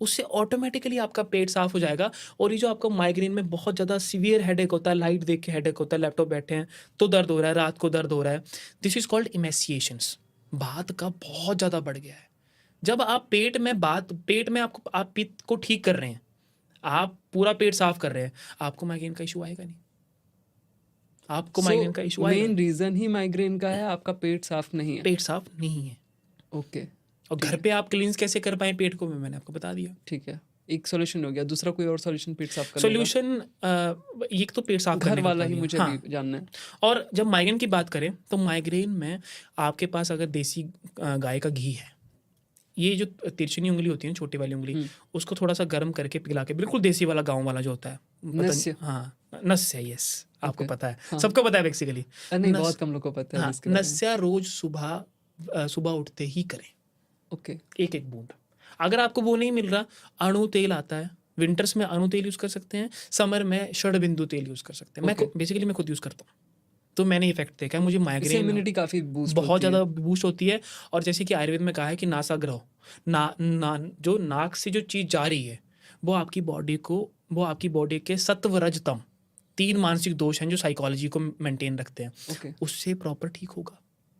उससे ऑटोमेटिकली आपका पेट साफ हो जाएगा। और ये जो आपको माइग्रेन में बहुत ज़्यादा सीवियर हेडेक होता है, लाइट देख के हेडेक होता है, लैपटॉप बैठे हैं तो दर्द हो रहा है, रात को दर्द हो रहा है, दिस इज कॉल्ड इमेसिएशंस। बात का बहुत ज़्यादा बढ़ गया है। जब आप पेट में आप पित्त को ठीक कर रहे हैं, आप पूरा पेट साफ कर रहे हैं, आपको माइग्रेन का इशू आएगा नहीं। आपको माइग्रेन का इशू आएगा, मेन रीजन ही माइग्रेन का है आपका पेट साफ नहीं है। पेट साफ नहीं है। ओके, और घर पे आप क्लींस कैसे कर पाए पेट को, मैंने आपको बता दिया। ठीक है, एक सॉल्यूशन हो गया। दूसरा कोई और सॉल्यूशन पेट साफ करने सॉल्यूशन एक तो पेट साफ का? घर करने का वाला बता ही दिया, मुझे हाँ। भी जानना है। और जब माइग्रेन की बात करें तो माइग्रेन में आपके पास अगर देसी गाय का घी है, ये जो तिरछनी उंगली होती है, छोटी वाली उंगली, उसको थोड़ा सा गर्म करके पिघला के, बिल्कुल देसी वाला गाँव वाला जो होता है, नस्य। हाँ नस्य, यस, आपको Okay. पता है, हाँ। सबको पता है बेसिकली। नहीं, बहुत कम लोग को पता है हाँ, इसके बारे में। नस्या रोज सुबह उठते ही करें, ओके, एक एक बूंद। अगर आपको वो नहीं मिल रहा, अणु तेल आता है, विंटर्स में अणु तेल यूज़ कर सकते हैं, समर में षडबिंदु तेल यूज़ कर सकते हैं। मैं बेसिकली मैं खुद यूज़ करता हूँ, तो मैंने इफेक्ट देखा है, मुझे इससे माइग्रेन इम्यूनिटी काफी बूस्ट बहुत ज़्यादा बूस्ट होती है। और जैसे कि आयुर्वेद में कहा है कि नासाग्रह, जो नाक से जो चीज़ जा रही है, वो आपकी बॉडी के सत्व रजतम 3 मानसिक दोष हैं जो साइकोलॉजी को मेंटेन रखते हैं, ओके, उससे प्रॉपर ठीक होगा।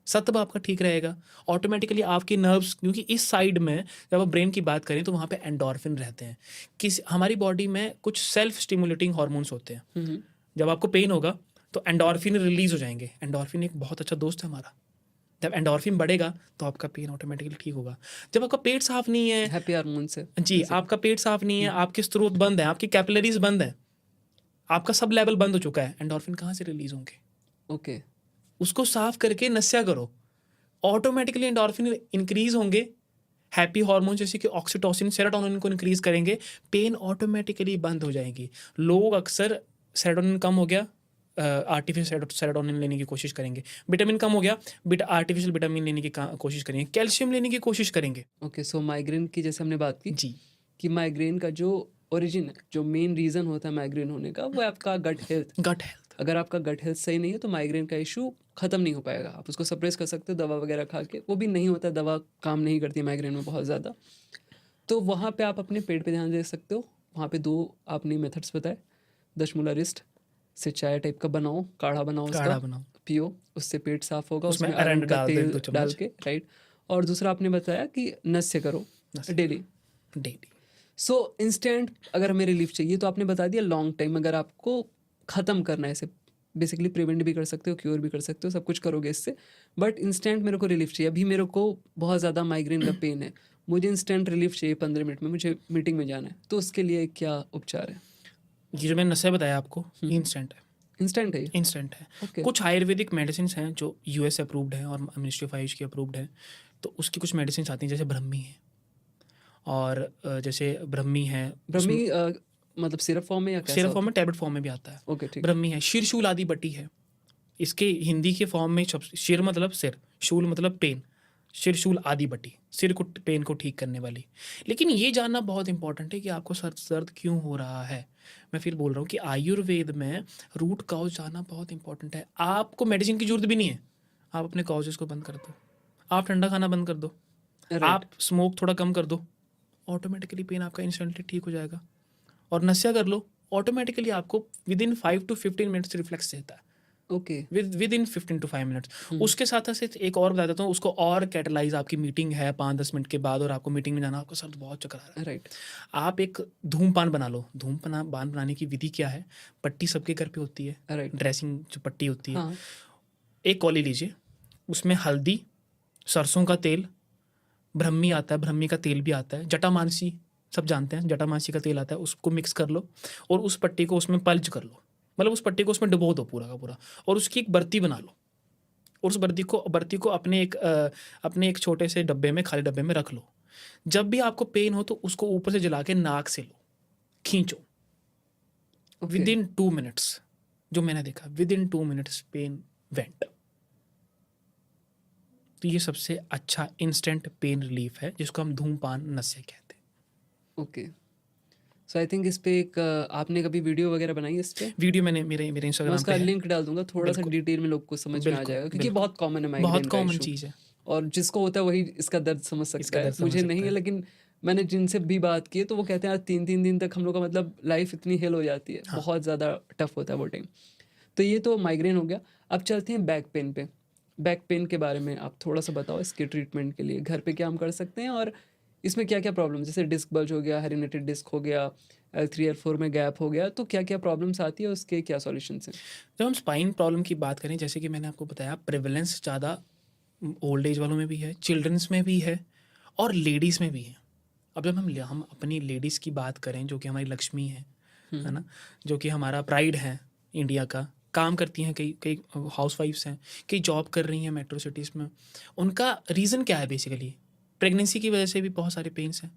सत्व आपका ठीक रहेगा, ऑटोमेटिकली आपकी नर्व्स, क्योंकि इस साइड में जब आप ब्रेन की बात करें तो वहाँ पे एंडोर्फिन रहते हैं। हमारी बॉडी में कुछ सेल्फ स्टिमुलेटिंग हॉर्मोन्स होते हैं। जब आपको पेन होगा तो एंडोर्फिन रिलीज हो जाएंगे। एंडोर्फिन एक बहुत अच्छा दोस्त है हमारा। जब एंडोर्फिन बढ़ेगा तो आपका पेन ऑटोमेटिकली ठीक होगा। जब आपका पेट साफ नहीं है, हैप्पी हार्मोन से जी, आपका पेट साफ नहीं है, आपके स्रोत बंद है, आपकी कैपिलरीज बंद है, आपका सब लेवल बंद हो चुका है, एंडोर्फिन कहाँ से रिलीज होंगे? ओके, उसको साफ करके नस्या करो, ऑटोमेटिकली एंडोर्फिन इंक्रीज होंगे, हैप्पी हार्मोन जैसे कि ऑक्सीटोसिन, सेरोटोनिन को इंक्रीज करेंगे, पेन ऑटोमेटिकली बंद हो जाएगी। लोग अक्सर सेरोटोनिन कम हो गया, आर्टिफिशियल सेरोटोनिन लेने की कोशिश करेंगे, विटामिन कम हो गया, आर्टिफिशियल विटामिन लेने की कोशिश करेंगे, कैल्शियम लेने की कोशिश करेंगे। ओके। सो माइग्रेन की जैसे हमने बात की जी, कि माइग्रेन का जो ओरिजिन है, जो मेन रीज़न होता है माइग्रेन होने का, वो है आपका गट हेल्थ। Gut health. अगर आपका गट हेल्थ सही नहीं है तो माइग्रेन का इशू ख़त्म नहीं हो पाएगा। आप उसको सप्रेस कर सकते हो दवा वगैरह खा के, वो भी नहीं होता, दवा काम नहीं करती माइग्रेन में बहुत ज़्यादा। तो वहाँ पे आप अपने पेट पे ध्यान दे सकते हो। वहाँ पे 2 आपने मेथड्स बताए, दशमूला रिस्ट से चाय टाइप का बनाओ, काढ़ा बनाओ, काढ़ा उसका बनाओ, पियो, उससे पेट साफ होगा, उसमें उसमें अरंड अरंड का डाल दो, तेल 1-2 चम्मच। डाल के, राइट। और दूसरा आपने बताया कि नस्य करो नस्य। डेली। डेली। सो इंस्टेंट अगर हमें रिलीफ चाहिए तो आपने बता दिया लॉन्ग टाइम अगर आपको ख़त्म करना है इसे बेसिकली प्रिवेंट भी कर सकते हो क्योर भी कर सकते हो सब कुछ करोगे इससे बट इंस्टेंट मेरे को रिलीफ चाहिए अभी मेरे को बहुत ज़्यादा माइग्रेन का पेन है मुझे इंस्टेंट रिलीफ चाहिए 15 मिनट में मुझे मीटिंग में जाना है तो उसके लिए क्या उपचार है ये जो मैंने नशा बताया आपको हम्म। इंस्टेंट है, इंस्टेंट है ये इंस्टेंट है। ओके कुछ आयुर्वेदिक मेडिसिन हैं जो यूएस अप्रूव्ड हैं और मिनिस्ट्री ऑफ आयुष की अप्रूव्ड है, तो उसकी कुछ मेडिसिन आती हैं जैसे ब्रह्मी है और जैसे ब्रह्मी है, ब्रह्मी मतलब सिरप फॉर्म में या कैसा सिरप फॉर्म होता में, टैबलेट फॉर्म में भी आता है। है ओके ठीक ब्रह्मी है, शिरशूल आदि बटी है, इसके हिंदी के फॉर्म में शिर मतलब सिर, शूल मतलब पेन, शिरशूल आदि बटी, सिर को पेन को ठीक करने वाली। लेकिन ये जानना बहुत इंपॉर्टेंट है कि आपको सर दर्द क्यों हो रहा है। मैं फिर बोल रहा हूँ कि आयुर्वेद में रूट कॉज जानना बहुत इंपॉर्टेंट है। आपको मेडिसिन की जरूरत भी नहीं है, आप अपने कॉजेज को बंद कर दो, आप ठंडा खाना बंद कर दो, राइट आप स्मोक थोड़ा कम कर दो, ऑटोमेटिकली पेन आपका इंस्टेंटली ठीक हो जाएगा। और नशा कर लो, ऑटोमेटिकली आपको with in 5 to 15 minutes reflex देता है, okay with in 15 to 5 minutes. उसके साथ साथ एक और बता देता हूँ, उसको और कैटलाइज, आपकी मीटिंग है 5-10 मिनट के बाद और आपको मीटिंग में जाना, आपका सर बहुत चक्कर आ रहा है, राइट आप एक धूमपान बना लो। धूमपान बनाने की विधि क्या है, पट्टी सबके घर पे होती है, राइट ड्रेसिंग जो पट्टी होती है, हाँ एक कौली लीजिए, उसमें हल्दी, सरसों का तेल, ब्रह्मी आता है, ब्रह्मी का तेल भी आता है, जटामांसी सब जानते हैं, जटामांसी का तेल आता है, उसको मिक्स कर लो और उस पट्टी को उसमें पल्ज कर लो, मतलब उस पट्टी को उसमें डुबो दो पूरा का पूरा, और उसकी एक बर्ती बना लो और उस बर्ती को अपने एक छोटे से डब्बे में, खाली डब्बे में रख लो। जब भी आपको पेन हो तो उसको ऊपर से जला के नाक से लो, खींचो, ओके विद इन 2 मिनट्स, जो मैंने देखा within 2 minutes pain went. तो ये सबसे अच्छा इंस्टेंट पेन रिलीफ है जिसको हम धूमपान नशे कहते हैं। ओके सो आई थिंक इस पे एक आपने कभी वीडियो वगैरह बनाई है इस पे वीडियो मैंने मेरे मैं इंस्टाग्राम उसका पे है। लिंक डाल दूंगा थोड़ा सा बिल्कुल, डिटेल में लोग को समझ में आ बिल्कुल, जाएगा क्योंकि बिल्कुल। बहुत कॉमन है बहुत माइग्रेन का कॉमन इशू चीज़ है, और जिसको होता है वही इसका दर्द समझ सकता इसका है दर्द समझ मुझे सकता नहीं है है। लेकिन मैंने जिनसे भी बात की है तो वो कहते हैं यार 3-3 दिन तक हम लोग का मतलब लाइफ इतनी हेल हो जाती है हाँ, बहुत ज़्यादा टफ होता है वो टाइम तो ये तो माइग्रेन हो गया अब चलते हैं बैक पेन पे बैक पेन के बारे में आप थोड़ा सा बताओ इसके ट्रीटमेंट के लिए घर पे क्या हम कर सकते हैं और इसमें क्या क्या प्रॉब्लम जैसे डिस्क बल्ज हो गया हेरिडिटेरी डिस्क हो गया L3 L4 में गैप हो गया तो क्या क्या प्रॉब्लम्स आती है उसके क्या सॉल्यूशंस हैं जब हम स्पाइन प्रॉब्लम की बात करें, जैसे कि मैंने आपको बताया, प्रेवलेंस ज़्यादा ओल्ड एज वालों में भी है, चिल्ड्रंस में भी है और लेडीज़ में भी है। अब जब हम अपनी लेडीज़ की बात करें, जो कि हमारी लक्ष्मी है ना, जो कि हमारा प्राइड है इंडिया का, काम करती हैं, कई कई हाउस वाइफ्स हैं, कई जॉब कर रही हैं मेट्रो सिटीज़ में, उनका रीज़न क्या है बेसिकली? प्रेगनेंसी की वजह से भी बहुत सारे पेन्स हैं।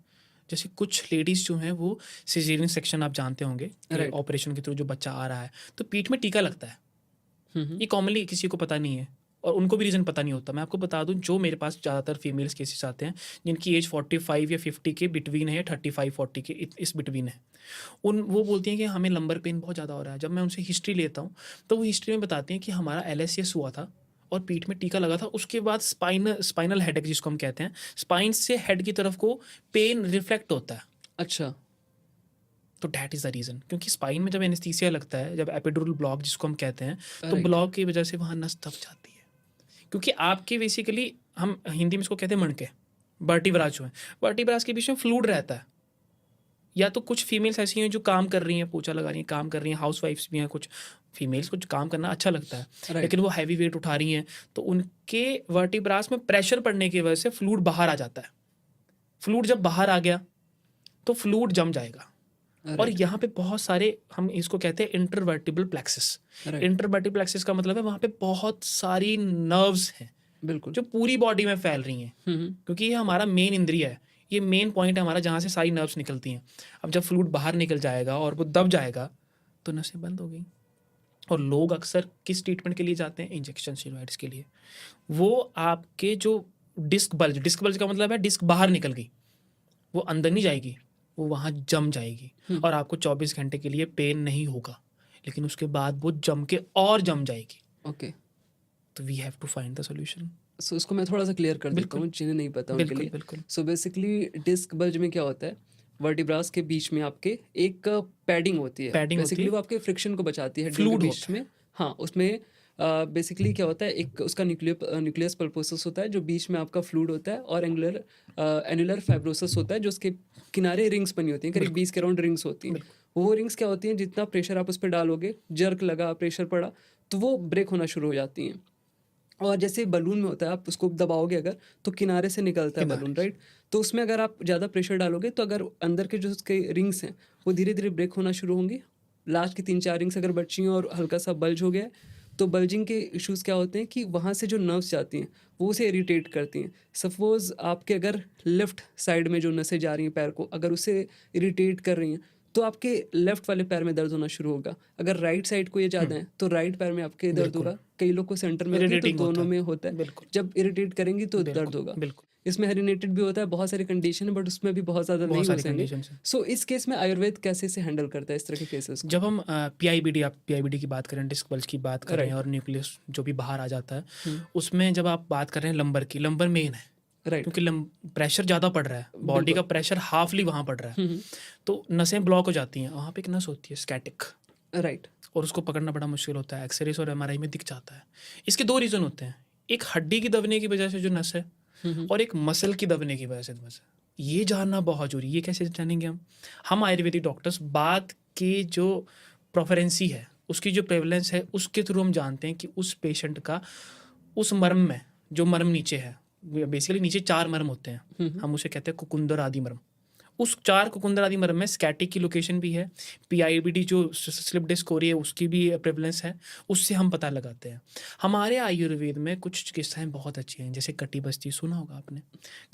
जैसे कुछ लेडीज़ जो हैं वो सिजेरियन सेक्शन, आप जानते होंगे, राइट ऑपरेशन के थ्रू जो बच्चा आ रहा है तो पीठ में टीका लगता है। हम्म ये कॉमनली किसी को पता नहीं है और उनको भी रीज़न पता नहीं होता। मैं आपको बता दूं, जो मेरे पास ज़्यादातर फीमेल्स केसेस आते हैं जिनकी एज 45 या 50 के बिटवीन है, 35-40 के इस बिटवीन है, वो बोलती हैं कि हमें लंबर पेन बहुत ज़्यादा हो रहा है। जब मैं उनसे हिस्ट्री लेता हूँ तो वो हिस्ट्री में बताती हैं कि हमारा LSS हुआ था और पीठ में टीका लगा था, उसके बाद स्पाइनल हेडेक जिसको हम कहते हैं, स्पाइन से हेड की तरफ को पेन रिफ्लेक्ट होता है। अच्छा तो डैट इज़ द रीज़न, क्योंकि स्पाइन में जब एनेस्थीसिया लगता है, जब एपिड्यूरल ब्लॉक जिसको हम कहते हैं, तो राइट ब्लॉक की वजह से वहाँ नस दब जाती है। क्योंकि आपके बेसिकली, हम हिंदी में इसको कहते हैं मणके, वर्टिब्रा जो है, वर्टिब्रास के बीच में फ्लूइड रहता है। या तो कुछ फीमेल्स ऐसी हैं जो काम कर रही हैं, पोछा लगा रही हैं, काम कर रही हैं, हाउस वाइफ्स भी हैं, कुछ फीमेल्स को काम करना अच्छा लगता है, राइट लेकिन वो हैवी वेट उठा रही हैं, तो उनके वर्टिब्रास में प्रेशर पड़ने की वजह से फ्लूइड बाहर आ जाता है। फ्लूइड जब बाहर आ गया तो फ्लूइड जम जाएगा और राइट यहाँ पे बहुत सारे, हम इसको कहते हैं intervertebral plexus. Right intervertebral plexus का मतलब है वहाँ पे बहुत सारी नर्व्स हैं बिल्कुल जो पूरी बॉडी में फैल रही हैं, क्योंकि ये हमारा मेन इंद्रिय है, ये मेन पॉइंट है हमारा जहाँ से सारी नर्व्स निकलती हैं। अब जब फ्लूइड बाहर निकल जाएगा और वो दब जाएगा तो नसें बंद हो गई। और लोग अक्सर किस ट्रीटमेंट के लिए जाते हैं? इंजेक्शन स्टेरॉइड्स के लिए। वो आपके जो डिस्क बल्ज का मतलब है डिस्क बाहर निकल गई, वो अंदर नहीं जाएगी, वो वहाँ जम जाएगी और आपको 24 घंटे के लिए पेन नहीं होगा, लेकिन उसके बाद वो जम के और जम जाएगी। ओके तो we have to find the solution. So इसको मैं थोड़ा सा क्लियर कर देता बिल्कुल, हूँ जिन्हें नहीं पता उनके बिल्कुल, लिए बिल्कुल। सो बेसिकली डिस्क बल्ज में क्या होता है वर्टिब्रास के बीच में आपके एक पैडिंग होती है पैडिंग होती बेसिकली है, वो आपके फ्रिक्शन को बचाती है हड्डियों फ्लूइड के बीच होता है। में हाँ उसमें बेसिकली क्या होता है, एक उसका न्यूक्लियस पल्पोसस होता है जो बीच में आपका फ्लूइड होता है, और एनुलर फाइब्रोसिस होता है जो उसके किनारे रिंग्स बनी होती हैं, करीब बिल्कुल 20 के अराउंड रिंग्स होती हैं। बिल्कुल वो रिंग्स क्या होती हैं, जितना प्रेशर आप उस पर डालोगे, जर्क लगा, प्रेशर पड़ा, तो वो ब्रेक होना शुरू हो जाती हैं। और जैसे बलून में होता है, आप उसको दबाओगे अगर, तो किनारे से निकलता है किनारे बलून, से राइट? तो उसमें अगर आप ज़्यादा प्रेशर डालोगे, तो अगर अंदर के जो उसके रिंग्स हैं वो धीरे धीरे ब्रेक होना शुरू होंगी। लास्ट की 3-4 रिंग्स अगर बची हैं और हल्का सा बल्ज हो गया है, तो बल्जिंग के इश्यूज़ क्या होते हैं कि वहाँ से जो नर्व्स जाती हैं वो उसे इरिटेट करती हैं। सपोज़ आपके अगर लेफ्ट साइड में जो नसें जा रही हैं पैर को, अगर उसे इरिटेट कर रही हैं, तो आपके लेफ्ट वाले पैर में दर्द होना शुरू होगा। अगर राइट साइड को ये ज़्यादा है, तो राइट पैर में आपके दर्द बिल्कुल होगा। कई लोग को सेंटर में होती है, तो इरिटेटिंग होता दोनों है में होता है। बिल्कुल जब इरिटेट करेंगी तो दर्द बिल्कुल होगा। बिल्कुल इसमें हेरिनेटेड भी होता है, बहुत सारी कंडीशन है, बट उसमें भी बहुत ज़्यादा नहीं बहुत सारी घुसेंगे। कंडीशंस हैं। सो इस केस में आयुर्वेद कैसे से हैंडल करता है इस तरह के केसेस को? जब हम पीआईबीडी आप पीआईबीडी की बात करें, डिस्क बल्ज की बात कर रहे हैं राइट। और न्यूक्लियस जो भी बाहर आ जाता है, हुँ, उसमें जब आप बात कर रहे हैं लंबर की, लंबर मेन है राइट। क्योंकि प्रेशर ज़्यादा पड़ रहा है, बॉडी बिल्कुल। का प्रेशर हाफली वहाँ पड़ रहा है, हुँ, तो नसें ब्लॉक हो जाती हैं। वहाँ पे एक नस होती है स्कैटिक, राइट। और उसको पकड़ना बड़ा मुश्किल होता है। एक्सरेज और एमआरआई में दिख जाता है। इसके दो रीज़न होते हैं, एक हड्डी की दबने की वजह से जो नस है, हुँ, और एक मसल की दबने की वजह से नस है। ये जानना बहुत जरूरी है। ये कैसे जानेंगे हम आयुर्वेदिक डॉक्टर्स बात की जो प्रोफरेंसी है, उसकी जो प्रेवलेंस है, उसके थ्रू हम जानते हैं कि उस पेशेंट का उस मर्म में, जो मर्म नीचे है, बेसिकली नीचे 4 मर्म होते हैं, हुँ, हम उसे कहते हैं कुकुंदर आदि मर्म। उस 4 कुकुंदर आदि मर्म में स्कैटिक की लोकेशन भी है, पीआईबीडी जो स्लिप डिस्क हो रही है उसकी भी प्रेवलेंस है, उससे हम पता लगाते हैं। हमारे आयुर्वेद में कुछ चिकित्साएं बहुत अच्छी हैं, जैसे कटी बस्ती सुना होगा आपने।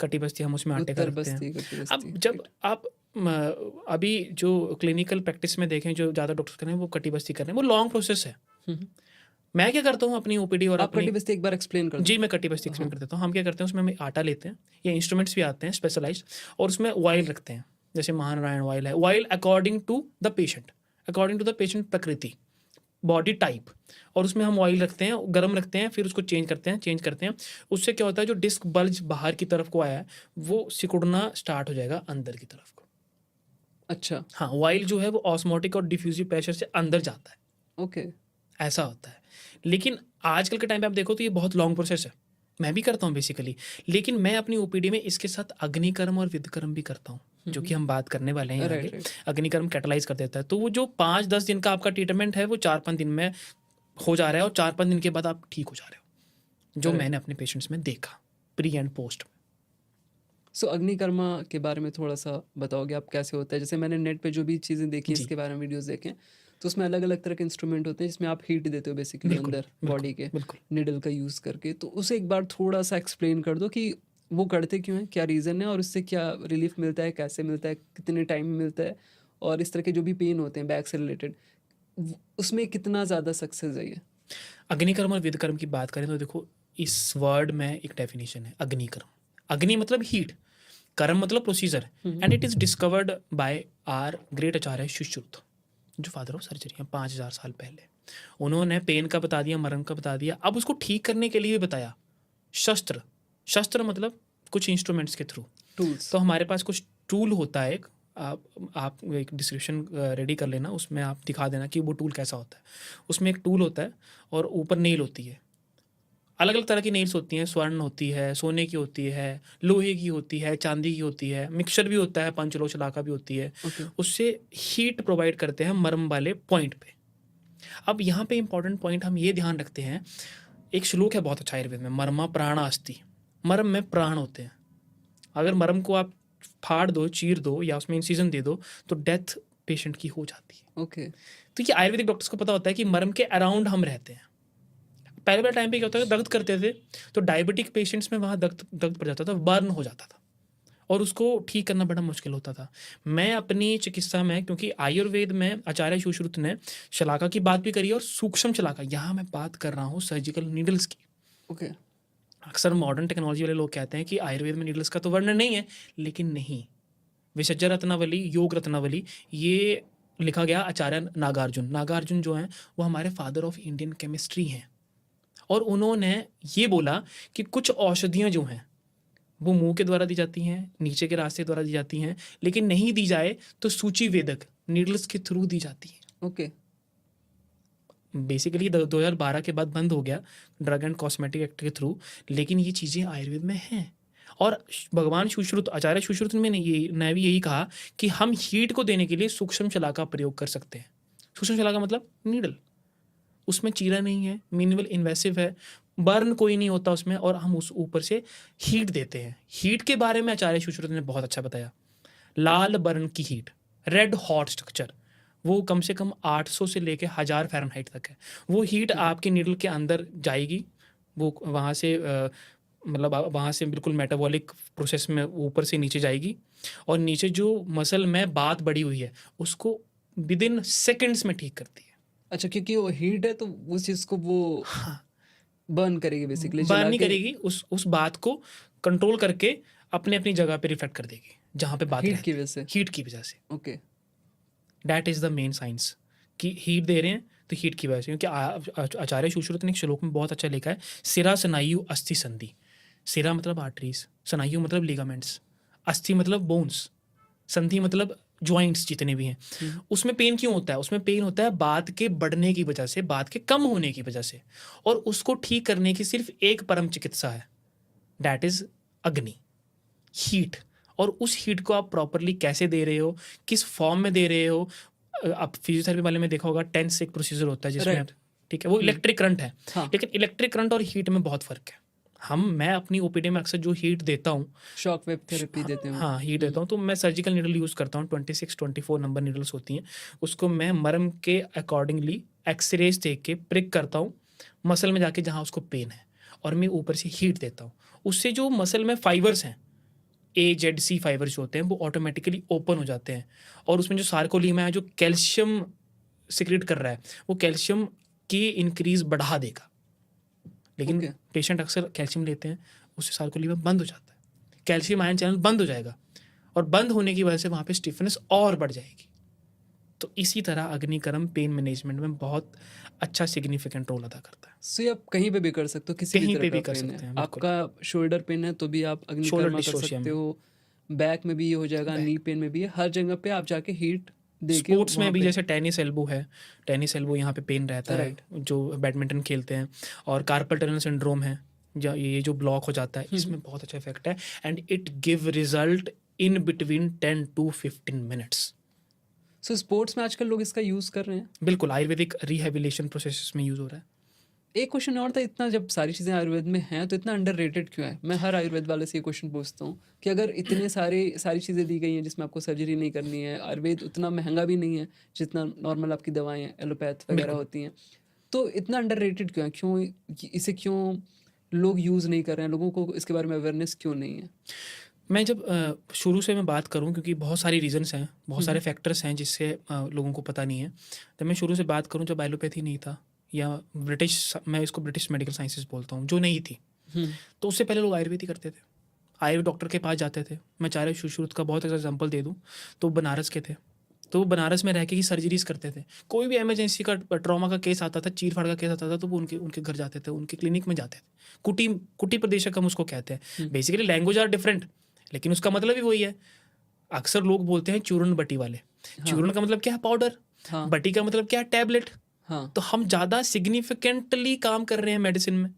कटी बस्ती हम उसमें आटे का उत्तर रखते हैं। बस्ती, कटी अब बस्ती, जब राइट। आप अभी जो क्लिनिकल प्रैक्टिस में देखें, जो ज़्यादा डॉक्टर्स कर रहे हैं वो कटी बस्ती कर रहे हैं, वो लॉन्ग प्रोसेस है। हुँ, हुँ। मैं क्या करता हूँ अपनी ओपीडी और आप कटी अपनी, बस्ती एक बार एक्सप्लेन कर दो। जी मैं कटी बस्ती एक्सप्लेन हाँ, कर देता हूँ। हम क्या करते हैं, उसमें हम आटा लेते हैं, या इंस्ट्रूमेंट्स भी आते हैं स्पेशलाइज्ड, और उसमें ऑयल रखते हैं। जैसे महानारायण ऑयल है, oil according to the patient, according to the patient प्रकृति, बॉडी टाइप, और उसमें हम ऑयल रखते हैं, गर्म रखते हैं, फिर उसको चेंज करते हैं। उससे क्या होता है, जो डिस्क बल्ज बाहर की तरफ को आया है वो सिकुड़ना स्टार्ट हो जाएगा अंदर की तरफ को। अच्छा, हाँ, ऑयल जो है वो ऑस्मोटिक और डिफ्यूजिव प्रेशर से अंदर जाता है, ओके। ऐसा होता है। लेकिन आजकल के टाइम पे आप देखो तो ये बहुत लॉन्ग प्रोसेस है। मैं भी करता हूँ बेसिकली, लेकिन मैं अपनी ओपीडी में इसके साथ अग्निकर्म और विदकर्म भी करता हूँ, हुँ, जो हुँ। कि हम बात करने वाले हैं राइट, आगे। राइट। अग्निकर्म कैटलाइज कर देता है, तो वो जो 5-10 दिन का आपका ट्रीटमेंट है वो 4-5 दिन में हो जा रहा है, और 4-5 दिन के बाद आप ठीक हो जा रहे हो, जो राइट। मैंने अपने पेशेंट्स में देखा प्री एंड पोस्ट। सो अग्निकर्मा के बारे में थोड़ा-सा बताओगे आप कैसे होता है? जैसे मैंने नेट पे जो भी चीज़ें देखी हैं जी, इसके बारे में, वीडियोज़ देखे हैं, तो उसमें अलग-अलग तरह के इंस्ट्रूमेंट होते हैं जिसमें आप हीट देते हो बेसिकली बिल्कुल अंदर बिल्कुल बॉडी के, बिल्कुल। निडल का यूज़ करके। तो उसे एक बार थोड़ा-सा एक्सप्लेन कर दो कि वो करते क्यों हैं? क्या रीज़न है और उससे क्या रिलीफ़ मिलता है, कैसे मिलता है, कितने टाइम में मिलता है? और इस तरह के जो भी पेन होते हैं बैक से रिलेटेड, व उसमें कितना ज़्यादा सक्सेस है ये? अग्निकर्म और विदकर्म की बात करें तो देखो, इस वर्ड में एक डेफिनेशन है अग्निकर्म। अग्नि मतलब हीट, कर्म मतलब प्रोसीजर, हुँ, हुँ। And it is discovered by our great Acharya Sushruta, जो फादर ऑफ सर्जरी हैं 5,000 साल पहले। उन्होंने पेन का बता दिया, मरम का बता दिया, अब उसको ठीक करने के लिए भी बताया शस्त्र। शस्त्र मतलब कुछ इंस्ट्रूमेंट्स के थ्रू। टूल्स। तो हमारे पास कुछ टूल होता है एक, आप एक डिस्क्रिप्शन रेडी कर लेना, उसमें आप दिखा देना कि वो टूल कैसा होता है। उसमें एक टूल होता है और ऊपर नेल होती है, अलग अलग तरह की नेल्स होती हैं, स्वर्ण होती है, सोने की होती है, लोहे की होती है, चांदी की होती है, मिक्सचर भी होता है, पंचलोह शलाका भी होती है। ओके, उससे हीट प्रोवाइड करते हैं मर्म वाले पॉइंट पे। अब यहाँ पे इंपॉर्टेंट पॉइंट हम ये ध्यान रखते हैं, एक श्लोक है बहुत अच्छा आयुर्वेद में, मर्मा प्राणा अस्ति, मर्म में प्राण होते हैं। अगर मर्म को आप फाड़ दो, चीर दो, या उसमें इंसिजन दे दो, तो डेथ पेशेंट की हो जाती है। ओके। तो ये आयुर्वेदिक डॉक्टर्स को पता होता है कि मर्म के अराउंड हम रहते हैं। पहले वाले टाइम पे क्या होता है, दर्द करते थे तो डायबिटिक पेशेंट्स में वहाँ दर्द दर्द पड़ जाता था, बर्न हो जाता था, और उसको ठीक करना बड़ा मुश्किल होता था। मैं अपनी चिकित्सा में, क्योंकि आयुर्वेद में आचार्य सुश्रुत ने शलाका की बात भी करी और सूक्ष्म शलाका, यहाँ मैं बात कर रहा हूँ सर्जिकल नीडल्स की। ओके। अक्सर मॉडर्न टेक्नोलॉजी वाले लोग कहते हैं कि आयुर्वेद में नीडल्स का तो वर्णन नहीं है, लेकिन नहीं, विशज्य रत्नावली, योग रत्नावली, ये लिखा गया आचार्य नागार्जुन। नागार्जुन जो हैं वो हमारे फादर ऑफ इंडियन केमिस्ट्री हैं, और उन्होंने ये बोला कि कुछ औषधियाँ जो हैं वो मुंह के द्वारा दी जाती हैं, नीचे के रास्ते द्वारा दी जाती हैं, लेकिन नहीं दी जाए तो सूची वेदक नीडल्स के थ्रू दी जाती है। ओके। बेसिकली 2012 के बाद बंद हो गया ड्रग एंड कॉस्मेटिक एक्ट के थ्रू, लेकिन ये चीज़ें आयुर्वेद में हैं। और भगवान सुश्रुत, आचार्य सुश्रुत ने भी यही कहा कि हम हीट को देने के लिए सूक्ष्म शला का प्रयोग कर सकते हैं। सूक्ष्म शला का मतलब नीडल, उसमें चीरा नहीं है, मिनिमल इन्वेसिव है, बर्न कोई नहीं होता उसमें, और हम उस ऊपर से हीट देते हैं। हीट के बारे में आचार्य सुश्रुत ने बहुत अच्छा बताया। लाल बर्न की हीट, रेड हॉट स्ट्रक्चर, वो कम से कम 800 से लेके 1000 फ़ारेनहाइट तक है। वो हीट आपके नीडल के अंदर जाएगी, वो वहाँ से मतलब वहाँ से बिल्कुल मेटाबॉलिक प्रोसेस में ऊपर से नीचे जाएगी, और नीचे जो मसल में बात बढ़ी हुई है उसको विद इन सेकेंड्स में ठीक करती है। अच्छा, क्योंकि वो हीट है तो उस चीज़ को वो हाँ, बर्न करेगी बेसिकली, बर्न जला नहीं के करेगी, उस बात को कंट्रोल करके अपने अपनी जगह पे रिफ्लेक्ट कर देगी जहाँ पे बात हीट रहती की है, वजह से। हीट की वजह से। Okay. That is the main science कि हीट दे रहे हैं तो हीट की वजह से। क्योंकि आचार्य सुश्रुत ने एक श्लोक में बहुत अच्छा लिखा है, सिरा स्नायु अस्थि संधि। सिरा मतलब आर्टरीज, स्नायु मतलब लिगामेंट्स, अस्थि मतलब बोन्स, संधि मतलब जॉइंट्स जितने भी हैं। उसमें पेन क्यों होता है? उसमें पेन होता है बात के बढ़ने की वजह से, बात के कम होने की वजह से, और उसको ठीक करने की सिर्फ एक परम चिकित्सा है, दैट इज अग्नि, हीट। और उस हीट को आप प्रॉपरली कैसे दे रहे हो, किस फॉर्म में दे रहे हो। आप फिजियोथेरेपी वाले में देखा होगा 10 से एक प्रोसीजर होता है जिसमें राइट। ठीक है वो इलेक्ट्रिक करंट है, हाँ। लेकिन इलेक्ट्रिक करंट और हीट में बहुत फर्क है। मैं अपनी ओपीडी में अक्सर जो हीट देता हूँ, शॉक वेव थेरेपी देते हैं वो। हाँ हीट देता हूँ, तो मैं सर्जिकल नीडल यूज़ करता हूँ। 26-24 नंबर नीडल्स होती हैं, उसको मैं मरम के अकॉर्डिंगली एक्सरेज देख के प्रिक करता हूँ मसल में जाके जहाँ उसको पेन है, और मैं ऊपर से हीट देता हूँ। उससे जो मसल में फाइबर्स हैं, AZC फाइबर्स जो होते हैं, वो ऑटोमेटिकली ओपन हो जाते हैं, और उसमें जो सार्कोलीमा है जो कैल्शियम सिक्रेट कर रहा है, वो कैल्शियम की इंक्रीज बढ़ा देगा। लेकिन ओके। पेशेंट अक्सर कैल्शियम लेते हैं, उससे सार्कोलीमा बंद हो जाता है, कैल्शियम आयन चैनल बंद हो जाएगा, और बंद होने की वजह से वहाँ पे स्टिफनेस और बढ़ जाएगी। तो इसी तरह अग्निकर्म पेन मैनेजमेंट में बहुत अच्छा सिग्निफिकेंट रोल अदा करता है। सो ये आप कहीं पे भी कर सकते हो, किसी भी कहीं तरह पे का भी कर पेन सकते है। हैं, बिल्कुल। आपका शोल्डर पेन है तो भी आप शोल्डर अग्निकर्मा कर डिस्ट्रोशिया सकते में, हो, बैक में भी ये हो जाएगा, बैक, नी पेन में भी है, हर जगह पे आप जाके हीट दे के स्पोर्ट्स में वहाँ भी, पे। जैसे टेनिस एल्बो है, टेनिस एल्बो यहाँ पे पेन रहता है राइट। जो बैडमिंटन खेलते हैं, और कार्पल टनल सिंड्रोम है, ये जो ब्लॉक हो जाता है, इसमें बहुत अच्छा इफेक्ट है, and it give result in between 10 to 15 minutes. So sports में आजकल लोग इसका यूज़ कर रहे हैं। बिल्कुल, आयुर्वेदिक रिहेबिलिटेशन प्रोसेस में यूज़ हो रहा है। एक क्वेश्चन और था, इतना जब सारी चीज़ें आयुर्वेद में हैं तो इतना अंडररेटेड क्यों है? मैं हर आयुर्वेद वाले से ये क्वेश्चन पूछता हूँ कि अगर इतने सारी चीज़ें दी गई हैं जिसमें आपको सर्जरी नहीं करनी है, आयुर्वेद उतना महंगा भी नहीं है जितना नॉर्मल आपकी दवाएं एलोपैथ वगैरह बिल्कुल। होती हैं, तो इतना अंडररेटेड क्यों है? इसे क्यों लोग यूज़ नहीं कर रहे हैं? लोगों को इसके बारे में अवेयरनेस क्यों नहीं है? मैं जब शुरू से मैं बात करूं, क्योंकि बहुत सारी रीजंस हैं, बहुत सारे फैक्टर्स हैं जिससे लोगों को पता नहीं है। तो मैं शुरू से बात करूं, जब एलोपैथी नहीं था, या मैं इसको ब्रिटिश मेडिकल साइंसेस बोलता हूं, जो नहीं थी, तो उससे पहले लोग आयुर्वेद ही करते थे, आयुर्वेद डॉक्टर के पास जाते थे। मैं आचार्य सुश्रुत का बहुत अच्छा एग्जाम्पल दे दूँ, तो बनारस के थे, तो वो बनारस में रह के ही सर्जरीज करते थे। कोई भी इमरजेंसी का ट्रॉमा का केस आता था, चीर फाड़ का केस आता था, तो वो उनके घर जाते थे, उनके क्लिनिक में जाते थे। कुटी प्रदेशक हम उसको कहते हैं। बेसिकली लैंग्वेज आर डिफरेंट, लेकिन उसका मतलब ही वही है। अक्सर लोग बोलते हैं चूर्ण बटी वाले, चूर्ण का मतलब क्या है? पाउडर। हाँ। बटी का मतलब क्या है? टैबलेट। हाँ। तो हम ज़्यादा सिग्निफिकेंटली काम कर रहे हैं मेडिसिन में,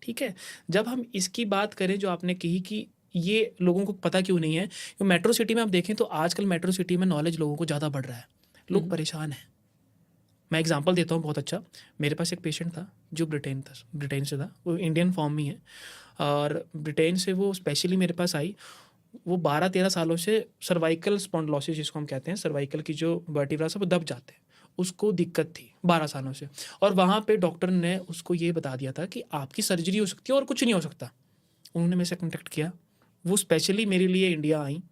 ठीक है। जब हम इसकी बात करें, जो आपने कही कि ये लोगों को पता क्यों नहीं है, तो मेट्रो सिटी में आप देखें तो आजकल मेट्रो सिटी में नॉलेज लोगों को ज़्यादा बढ़ रहा है, लोग परेशान हैं। मैं एग्जांपल देता हूँ बहुत अच्छा। मेरे पास एक पेशेंट था जो ब्रिटेन से था, वो इंडियन फॉर्म ही है, और ब्रिटेन से वो स्पेशली मेरे पास आई। वो 12-13 सालों से सर्वाइकल स्पॉन्डिलोसिस, जिसको हम कहते हैं, सर्वाइकल की जो वर्टिब्रा है वो दब जाते हैं, उसको दिक्कत थी 12 सालों से। और वहाँ पे डॉक्टर ने उसको ये बता दिया था कि आपकी सर्जरी हो सकती है और कुछ नहीं हो सकता। उन्होंने मेरे से कॉन्टेक्ट किया, वो स्पेशली मेरे लिए इंडिया आई।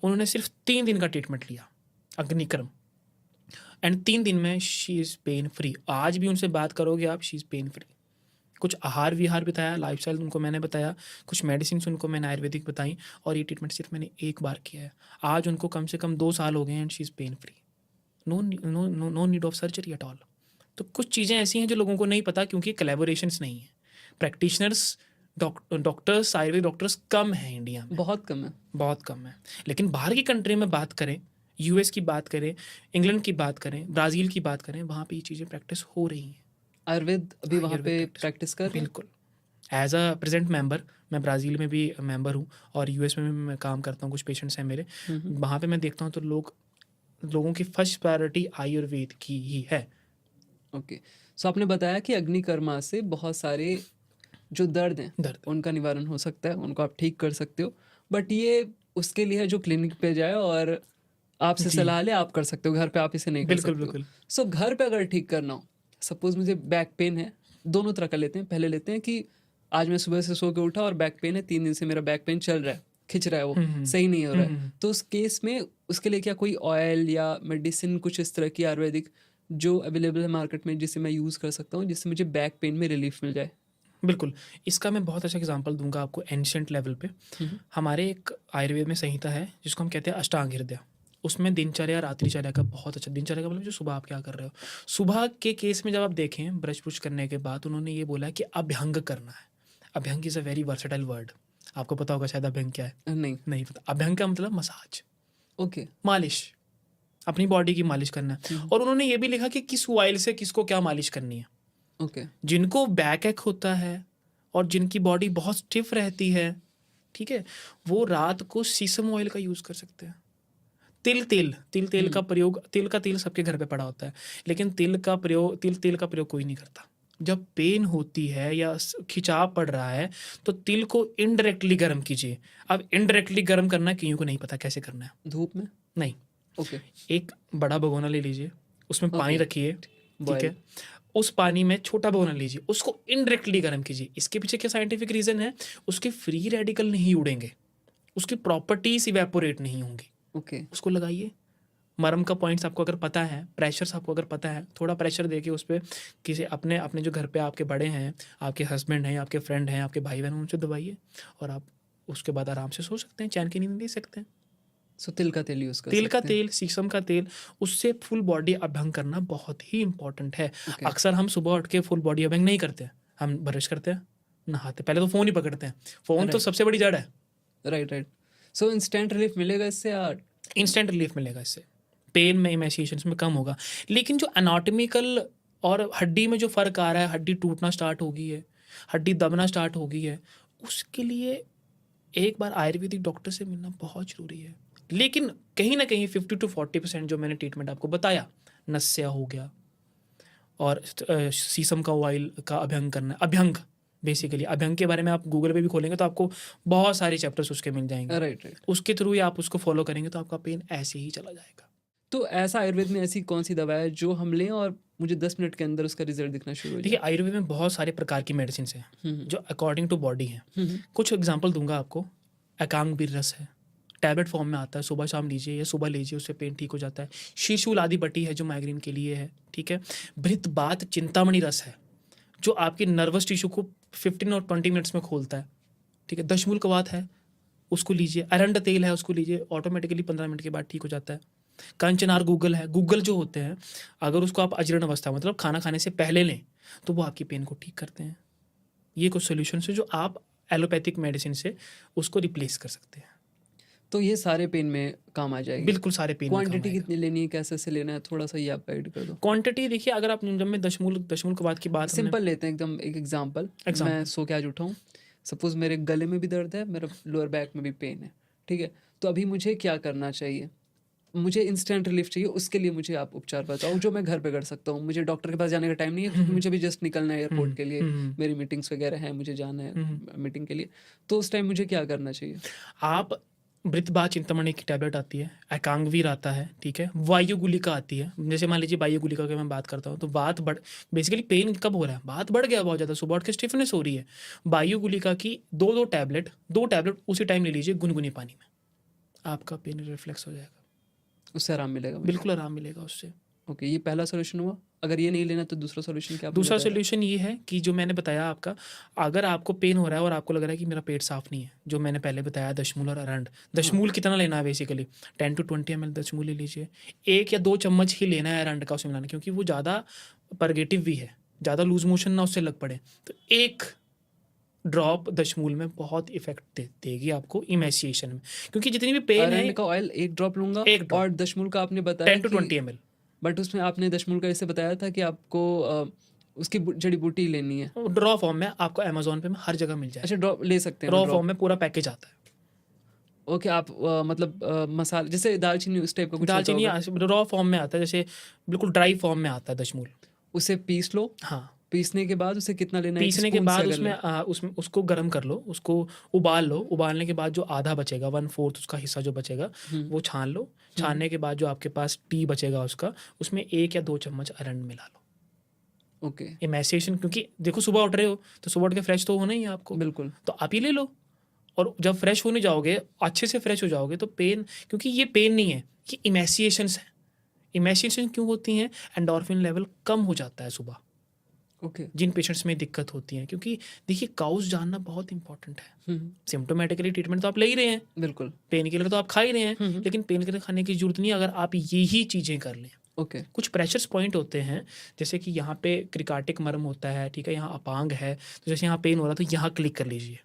उन्होंने सिर्फ 3 दिन का ट्रीटमेंट लिया, अग्निकर्म, एंड 3 दिन में शी इज़ पेन फ्री। आज भी उनसे बात करोगे आप, शी इज़ पेन फ्री। कुछ आहार विहार बताया, लाइफस्टाइल उनको मैंने बताया, कुछ मेडिसिन उनको मैंने आयुर्वेदिक बताई, और ये ट्रीटमेंट सिर्फ मैंने एक बार किया है। आज उनको कम से कम 2 साल हो गए, and she is pain free. No need of surgery at all. तो कुछ चीज़ें ऐसी हैं जो लोगों को नहीं पता, क्योंकि कोलैबोरेशंस नहीं है। प्रैक्टिशनर्स, डॉक्टर्स, आयुर्वेद डॉक्टर्स कम हैं इंडिया में, बहुत कम है। बहुत कम है। लेकिन बाहर की कंट्री में बात करें, US की बात करें, इंग्लैंड की बात करें, ब्राज़ील की बात करें, वहाँ पे ये चीज़ें प्रैक्टिस हो रही हैं। आयुर्वेद अभी वहाँ आयुर्वेद पे प्रैक्टिस प्रैक्टिस कर रहे हैं? बिल्कुल। एज अ प्रेजेंट मेंबर मैं ब्राज़ील में भी मेंबर हूँ और यूएस में भी मैं काम करता हूँ, कुछ पेशेंट्स हैं मेरे। वहाँ पे मैं देखता हूँ तो लोगों की फर्स्ट प्रायोरिटी आयुर्वेद की ही है। ओके। सो आपने बताया कि अग्निकर्मा से बहुत सारे जो दर्द हैं दर्द उनका निवारण हो सकता है, उनको आप ठीक कर सकते हो, बट ये उसके लिए है जो क्लिनिक पे जाए और आपसे जी, सलाह ले, आप कर सकते हो, घर पे आप इसे नहीं कर बिल्कुल, सकते हो। बिल्कुल। सो घर पे अगर ठीक करना हो, सपोज मुझे बैक पेन है, दोनों तरह का लेते हैं। पहले लेते हैं कि आज मैं सुबह से सो के उठा और बैक पेन है, 3 दिन से मेरा बैक पेन चल रहा है, खिंच रहा है, वो हुँ, हुँ। सही नहीं हो हुँ, रहा है। हुँ। तो उस केस में उसके लिए क्या कोई ऑयल या मेडिसिन कुछ इस तरह की आयुर्वेदिक जो अवेलेबल है मार्केट में, जिसे मैं यूज़ कर सकता हूँ, जिससे मुझे बैक पेन में रिलीफ मिल जाए? बिल्कुल, इसका मैं बहुत अच्छा एग्ज़ाम्पल दूँगा आपको एंशिएंट लेवल पे। हमारे एक आयुर्वेद में संहिता है जिसको हम कहते हैं अष्टांग हृदय। उसमें दिनचर्या, रात्रिचर्या का बहुत अच्छा, दिनचर्या का मतलब जो सुबह आप क्या कर रहे हो। सुबह के केस में जब आप देखें ब्रश-ब्रुश करने के बाद उन्होंने ये बोला है कि अभ्यंग करना है। Abhyanga is a very versatile word. आपको पता होगा शायद अभ्यंग क्या है? नहीं। नहीं पता। अभ्यंग का मतलब मसाज, ओके। मालिश, अपनी बॉडी की मालिश करना है। और उन्होंने ये भी लिखा कि किस ऑयल से किसको क्या मालिश करनी है। ओके। जिनको बैक एक होता है और जिनकी बॉडी बहुत स्टिफ रहती है, ठीक है, वो रात को सीसम ऑयल का यूज़ कर सकते हैं। तिल का प्रयोग, तिल का तेल सबके घर पे पड़ा होता है, लेकिन तिल का प्रयोग कोई नहीं करता। जब पेन होती है या खिंचाव पड़ रहा है तो तिल को इनडायरेक्टली गर्म कीजिए। अब इनडायरेक्टली गर्म करना कईयों को नहीं पता कैसे करना है। धूप में? नहीं, ओके। एक बड़ा भगोना ले लीजिए, उसमें पानी ओके। रखिए, ठीक बॉयल। है। उस पानी में छोटा भगोना लीजिए, उसको इनडायरेक्टली गर्म कीजिए। इसके पीछे क्या साइंटिफिक रीज़न है? उसके फ्री रेडिकल नहीं उड़ेंगे, उसकी प्रॉपर्टीज इवेपोरेट नहीं होंगी। ओके। उसको लगाइए। मरम का पॉइंट्स आपको अगर पता है, प्रेशर्स आपको अगर पता है, थोड़ा प्रेशर देके उस पे किसी अपने अपने जो घर पे आपके बड़े हैं, आपके हस्बैंड हैं, आपके फ्रेंड हैं, आपके भाई बहन, उनसे दबाइए और आप उसके बाद आराम से सो सकते हैं, चैन की नींद ले सकते हैं। सो तिल का तेल यूज़ कर तिल का सकते हैं? तेल, शीशम का तेल, उससे फुल बॉडी अभ्यंग करना बहुत ही इंपॉर्टेंट है। ओके। अक्सर हम सुबह उठ के फुल बॉडी अभ्यंग नहीं करते, हम ब्रश करते हैं, नहाते, पहले तो फ़ोन ही पकड़ते हैं। फ़ोन तो राइट। सबसे बड़ी जड़ है। Right, right. So instant relief मिलेगा इससे या? इंस्टेंट रिलीफ मिलेगा इससे, पेन में, इमैसिएशंस में कम होगा। लेकिन जो एनाटॉमिकल और हड्डी में जो फ़र्क आ रहा है, हड्डी टूटना स्टार्ट हो गई है, हड्डी दबना स्टार्ट हो गई है, उसके लिए एक बार आयुर्वेदिक डॉक्टर से मिलना बहुत ज़रूरी है। लेकिन कहीं न कहीं 50 टू 40% जो मैंने ट्रीटमेंट आपको बताया, नस्या हो गया और शीशम का ऑयल का अभ्यंग करना, अभ्यंग बेसिकली, अभ्यंग के बारे में आप गूगल पे भी खोलेंगे तो आपको बहुत सारे चैप्टर्स उसके मिल जाएंगे। Right, right. उसके थ्रू ही आप उसको फॉलो करेंगे तो आपका पेन ऐसे ही चला जाएगा। तो ऐसा आयुर्वेद में ऐसी कौन सी दवा है जो हम लें और मुझे 10 मिनट के अंदर उसका रिजल्ट दिखना शुरू हो देखिए, जाए? आयुर्वेद में बहुत सारे प्रकार की मेडिसिन हैं जो अकॉर्डिंग टू बॉडी हैं। कुछ एग्जांपल दूंगा आपको। एकांग बीर रस है, टैबलेट फॉर्म में आता है, सुबह शाम लीजिए या सुबह लीजिए, उससे पेन ठीक हो जाता है। शीशूल आदि बटी है जो माइग्रेन के लिए है, ठीक है। भृत बात चिंतामणि रस है जो आपकी नर्वस टिश्यू को 15 और 20 मिनट्स में खोलता है, ठीक है। दशमूल कवात है, उसको लीजिए। अरंड तेल है, उसको लीजिए, ऑटोमेटिकली 15 मिनट के बाद ठीक हो जाता है। कंचनार गूगल है, गूगल जो होते हैं, अगर उसको आप अजीर्ण अवस्था मतलब खाना खाने से पहले लें तो वो आपकी पेन को ठीक करते हैं। ये कुछ सोल्यूशन है जो आप एलोपैथिक मेडिसिन से उसको रिप्लेस कर सकते हैं। तो ये सारे पेन में काम आ जाएगी? बिल्कुल सारे पेन में काम क्वांटिटी आएगा। कितनी लेनी है, कैसे से लेना है, थोड़ा सा ये आप गाइड कर दो। क्वांटिटी देखिए, अगर आप जब मैं दशमूल कवात की बात हमने सिंपल लेते हैं एकदम, एक एग्जांपल। मैं एग्जाम्पल सो के आज उठा हूँ, सपोज मेरे गले में भी दर्द है, मेरा लोअर बैक में भी पेन है, ठीक है। तो अभी मुझे क्या करना चाहिए? मुझे इंस्टेंट रिलीफ चाहिए, उसके लिए मुझे आप उपचार बताओ जो मैं घर पे कर सकता हूँ। मुझे डॉक्टर के पास जाने का टाइम नहीं है क्योंकि मुझे भी जस्ट निकलना है एयरपोर्ट के लिए, मेरी मीटिंग्स वगैरह हैं, मुझे जाना है मीटिंग के लिए। तो उस टाइम मुझे क्या करना चाहिए? आप भृतबा चिंतामणि की टैबलेट आती है, एकांगवीर आता है, ठीक है। वायु गुलिका आती है। जैसे मान लीजिए वायु गुलिका की मैं बात करता हूँ तो बात बढ़, बेसिकली पेन कब हो रहा है, बात बढ़ गया बहुत ज़्यादा, सुबह उठ के स्टिफनेस हो रही है। वायु गुलिका की दो टैबलेट उसी टाइम ले लीजिए गुनगुनी पानी में, आपका पेन रिफ्लेक्स हो जाएगा, उससे आराम मिलेगा मुझे? बिल्कुल आराम मिलेगा उससे। ओके, ये पहला सोल्यूशन हुआ। अगर ये नहीं लेना तो दूसरा सोल्यूशन क्या आपने दूसरा बताया था? सोल्यूशन ये है कि जो मैंने बताया आपका, अगर आपको पेन हो रहा है और आपको लग रहा है कि मेरा पेट साफ नहीं है, जो मैंने पहले बताया दशमूल और अरंड। दशमूल कितना लेना है, बेसिकली 10 टू 20 ml दशमूल ले लीजिए। 1 या 2 चम्मच ही लेना है अरंड का उसमें मिलाना, क्योंकि वो ज़्यादा परगेटिव भी है, ज़्यादा लूज मोशन ना उससे लग पड़े। तो एक ड्रॉप दशमूल में बहुत इफेक्ट देगी आपको इमेसिएशन में, क्योंकि जितनी भी पेन है। अरंड का ऑयल 1 ड्रॉप लूंगा, एक ड्रॉप और दशमूल का आपने बताया 10 टू कि 20 ml। बट उसमें आपने दशमूल का ऐसे बताया था कि आपको उसकी जड़ी बूटी लेनी है। रॉ फॉर्म में आपको अमेजोन पे में हर जगह मिल जाए। अच्छा, ड्रॉप ले सकते हैं रॉ ड्रॉप। फॉर्म में पूरा पैकेज आता है। ओके, आप मतलब मसाला जैसे दालचीनी उस टाइप का कुछ होता दालचीनी होगा, रॉ फॉर्म में आता है, जैसे बिल्कुल ड्राई फॉर्म में आता है दशमूल। उसे पीस लो। हाँ, पीसने के बाद उसे कितना लेना है, एक पीसने के स्पून से बाद अगर उसमें लें? उसमें उसको गर्म कर लो, उसको उबाल लो। उबालने के बाद जो आधा बचेगा, 1/4 उसका हिस्सा जो बचेगा हम्म, वो छान लो। छानने के बाद जो आपके पास टी बचेगा उसका, उसमें 1 या 2 चम्मच अरंड मिला लो। ओके, इमेसिएशन, क्योंकि देखो सुबह उठ रहे हो तो सुबह उठ के फ्रेश तो होना ही है आपको, बिल्कुल। तो आप ही ले लो। और जब फ्रेश होने जाओगे, अच्छे से फ्रेश हो जाओगे तो पेन, क्योंकि ये पेन नहीं है, ये इमेसिएशंस है। इमेसिएशन क्यों होती हैं? एंडोर्फिन लेवल कम हो जाता है सुबह, ओके। जिन पेशेंट्स में दिक्कत होती है। क्योंकि देखिए, काउज जानना बहुत इंपॉर्टेंट है। सिम्टोमेटिकली ट्रीटमेंट तो आप ले ही रहे हैं, बिल्कुल। पेन किलर तो आप खा ही रहे हैं, हम्म, लेकिन पेन किलर खाने की जरूरत नहीं है अगर आप यही चीज़ें कर लें। ओके। कुछ प्रेशर्स पॉइंट होते हैं, जैसे कि यहाँ पे क्रिकाटिक मर्म होता है, ठीक है, यहाँ अपांग है, तो जैसे यहाँ पेन हो रहा है तो यहाँ क्लिक कर लीजिए।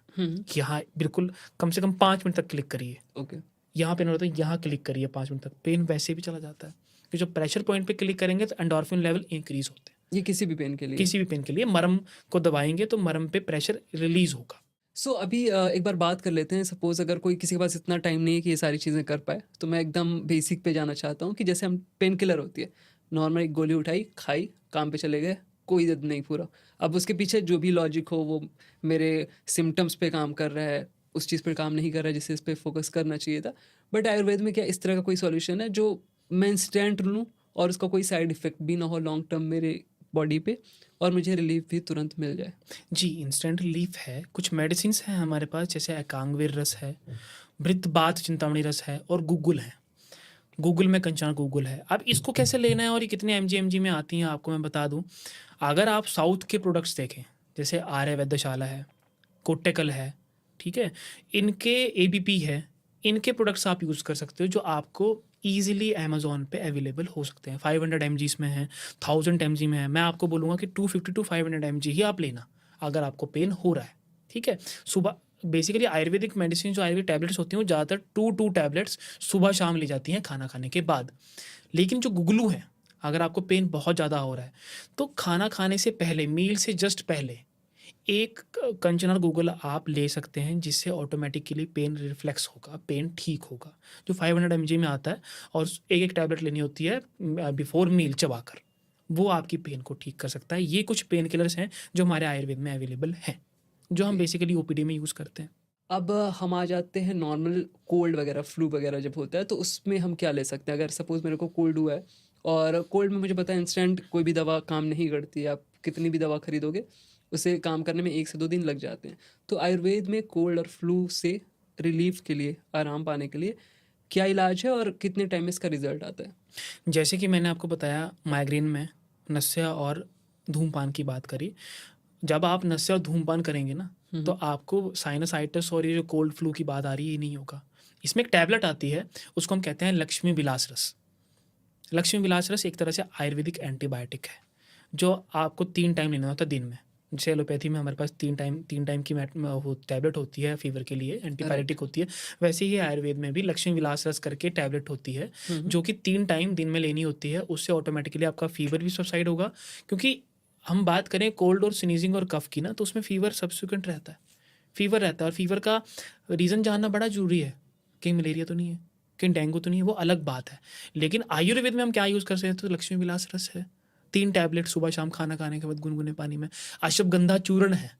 यहाँ बिल्कुल कम से कम 5 मिनट तक क्लिक करिए। ओके। यहाँ पेन हो रहा है तो यहाँ क्लिक करिए 5 मिनट तक, पेन वैसे भी चला जाता है। कि जो प्रेशर पॉइंट पे क्लिक करेंगे तो एंडोर्फिन लेवल इंक्रीज होते हैं। ये किसी भी पेन के लिए? किसी भी पेन के लिए मर्म को दबाएंगे तो मर्म पे प्रेशर रिलीज होगा। सो अभी एक बार बात कर लेते हैं। सपोज अगर कोई किसी के पास इतना टाइम नहीं है कि ये सारी चीज़ें कर पाए, तो मैं एकदम बेसिक पे जाना चाहता हूँ कि जैसे हम पेन किलर होती है, नॉर्मल एक गोली उठाई, खाई, काम पे चले गए, कोई दर्द नहीं पूरा। अब उसके पीछे जो भी लॉजिक हो वो मेरे सिम्टम्स पे काम कर रहा है, उस चीज़ पे काम नहीं कर रहा है जिससे इस पे फोकस करना चाहिए था। बट आयुर्वेद में क्या इस तरह का कोई सॉल्यूशन है जो मैं इंस्टेंट लूँ और उसका कोई साइड इफेक्ट भी ना हो लॉन्ग टर्म मेरे बॉडी पे, और मुझे रिलीफ भी तुरंत मिल जाए? जी, इंस्टेंट रिलीफ है। कुछ मेडिसिन्स हैं हमारे पास, जैसे एकांगवीर रस है, भृतबात चिंतामणि रस है और गूगल है। गूगल में कंचना गूगल है। अब इसको कैसे लेना है और ये कितने एमजी में आती हैं आपको मैं बता दूं। अगर आप साउथ के प्रोडक्ट्स देखें, जैसे आर्य वैद्यशाला है, कोट्टेकल है, ठीक है, इनके एबीपी है, इनके प्रोडक्ट्स आप यूज़ कर सकते हो जो आपको ईजिली अमेजोन पे अवेलेबल हो सकते हैं। 500 mg में है, 1000 mg में है। मैं आपको बोलूँगा कि 250 to 500 mg ही आप लेना अगर आपको पेन हो रहा है, ठीक है। सुबह बेसिकली आयुर्वेदिक मेडिसिन जो आयुर्वेदिक टैबलेट्स होती हैं वो ज़्यादातर 2 टैबलेट्स सुबह शाम ली जाती हैं खाना खाने के बाद। लेकिन जो गुगलू है, अगर आपको पेन बहुत ज़्यादा हो रहा है तो खाना खाने से पहले, मील से जस्ट पहले एक कंचनर गूगल आप ले सकते हैं, जिससे ऑटोमेटिकली पेन रिफ्लेक्स होगा, पेन ठीक होगा। जो 500 mg में आता है और एक एक टैबलेट लेनी होती है बिफोर मील चबाकर, वो आपकी पेन को ठीक कर सकता है। ये कुछ पेन किलर्स हैं जो हमारे आयुर्वेद में अवेलेबल हैं, जो हम बेसिकली ओपीडी में यूज़ करते हैं। अब हम आ जाते हैं नॉर्मल कोल्ड वगैरह, फ्लू वगैरह जब होता है तो उसमें हम क्या ले सकते हैं? अगर सपोज मेरे को कोल्ड हुआ है और कोल्ड में मुझे पता है इंस्टेंट कोई भी दवा काम नहीं करती है, आप कितनी भी दवा खरीदोगे उसे काम करने में 1 से 2 दिन लग जाते हैं। तो आयुर्वेद में कोल्ड और फ्लू से रिलीफ के लिए, आराम पाने के लिए क्या इलाज है और कितने टाइम में इसका रिजल्ट आता है? जैसे कि मैंने आपको बताया, माइग्रेन में नशा और धूमपान की बात करी। जब आप नशा और धूमपान करेंगे ना, तो आपको साइनसाइटिस और ये जो कोल्ड फ्लू की बात आ रही है ये नहीं होगा। इसमें एक टैबलेट आती है, उसको हम कहते हैं लक्ष्मी विलास रस। लक्ष्मी विलास रस एक तरह से आयुर्वेदिक एंटीबायोटिक है, जो आपको 3 टाइम लेना होता है दिन में। जैसे एलोपैथी में हमारे पास 3 टाइम की टैबलेट होती है फीवर के लिए, एंटीबायोटिक होती है। वैसे ही आयुर्वेद में भी लक्ष्मी विलास रस करके टैबलेट होती है, जो कि 3 टाइम दिन में लेनी होती है। उससे ऑटोमेटिकली आपका फीवर भी सबसाइड होगा। क्योंकि हम बात करें कोल्ड और स्नीजिंग और कफ की ना, तो उसमें फीवर सब्सिक्वेंट रहता है, फीवर रहता है। और फीवर का रीज़न जानना बड़ा जरूरी है। कहीं मलेरिया तो नहीं है, कहीं डेंगू तो नहीं है, वो अलग बात है। लेकिन आयुर्वेद में हम क्या यूज़ कर सकते हैं? तो लक्ष्मी विलास रस है, 3 टैबलेट सुबह शाम खाना खाने के बाद गुनगुने पानी में। अश्वगंधा चूर्ण है,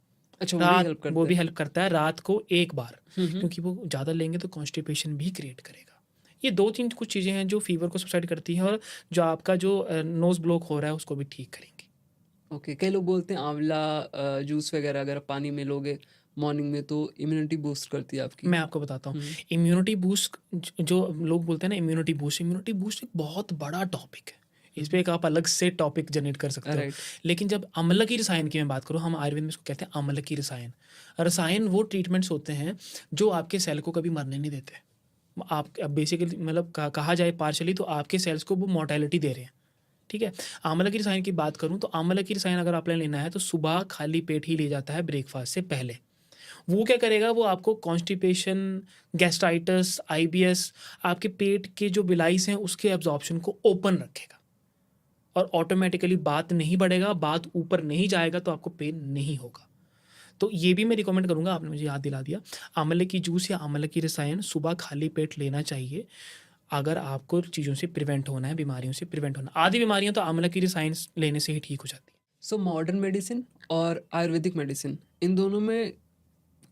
अच्छा, वो भी हेल्प रात करता वो भी है? हेल्प करता है, रात को एक बार, क्योंकि वो ज़्यादा लेंगे तो कॉन्स्टिपेशन भी क्रिएट करेगा। ये 2-3 कुछ चीज़ें हैं जो फीवर को सबसाइड करती हैं और जो आपका जो नोज़ ब्लॉक हो रहा है उसको भी ठीक करेंगी। ओके, कई लोग बोलते हैं आंवला जूस वगैरह अगर आप पानी में लोगे मॉर्निंग में तो इम्यूनिटी बूस्ट करती है आपकी। मैं आपको बताता हूँ, इम्यूनिटी बूस्ट जो लोग बोलते हैं ना, इम्यूनिटी बूस्ट एक बहुत बड़ा टॉपिक है। इस पे एक आप अलग से टॉपिक जनरेट कर सकते हो। राइट। लेकिन जब अम्ल की रसायन की मैं बात करूँ, हम आयुर्वेद में इसको कहते हैं अम्ल की रसायन। रसायन वो ट्रीटमेंट्स होते हैं जो आपके सेल को कभी मरने नहीं देते। आप बेसिकली मतलब कहा जाए पार्शली तो आपके सेल्स को वो मोर्टेलिटी दे रहे हैं, ठीक है। आंवला की रसायन की बात करूँ तो आंवला की रसायन अगर आपने लेना है तो सुबह खाली पेट ही ले जाता है ब्रेकफास्ट से पहले। वो क्या करेगा? वो आपको कॉन्स्टिपेशन, गैस्ट्राइटिस, आईबीएस, आपके पेट के जो बिलाइस हैं उसके एब्जॉर्प्शन को ओपन रखेगा और ऑटोमेटिकली बात नहीं बढ़ेगा, बात ऊपर नहीं जाएगा तो आपको पेन नहीं होगा। तो ये भी मैं रिकमेंड करूँगा, आपने मुझे याद दिला दिया। आंवले की जूस या आंवले की रसायन सुबह खाली पेट लेना चाहिए, अगर आपको चीज़ों से प्रिवेंट होना है, बीमारियों से प्रिवेंट होना। आधी बीमारियाँ तो आंवले की रसायन लेने से ही ठीक हो जाती हैं। सो मॉडर्न मेडिसिन और आयुर्वेदिक मेडिसिन, इन दोनों में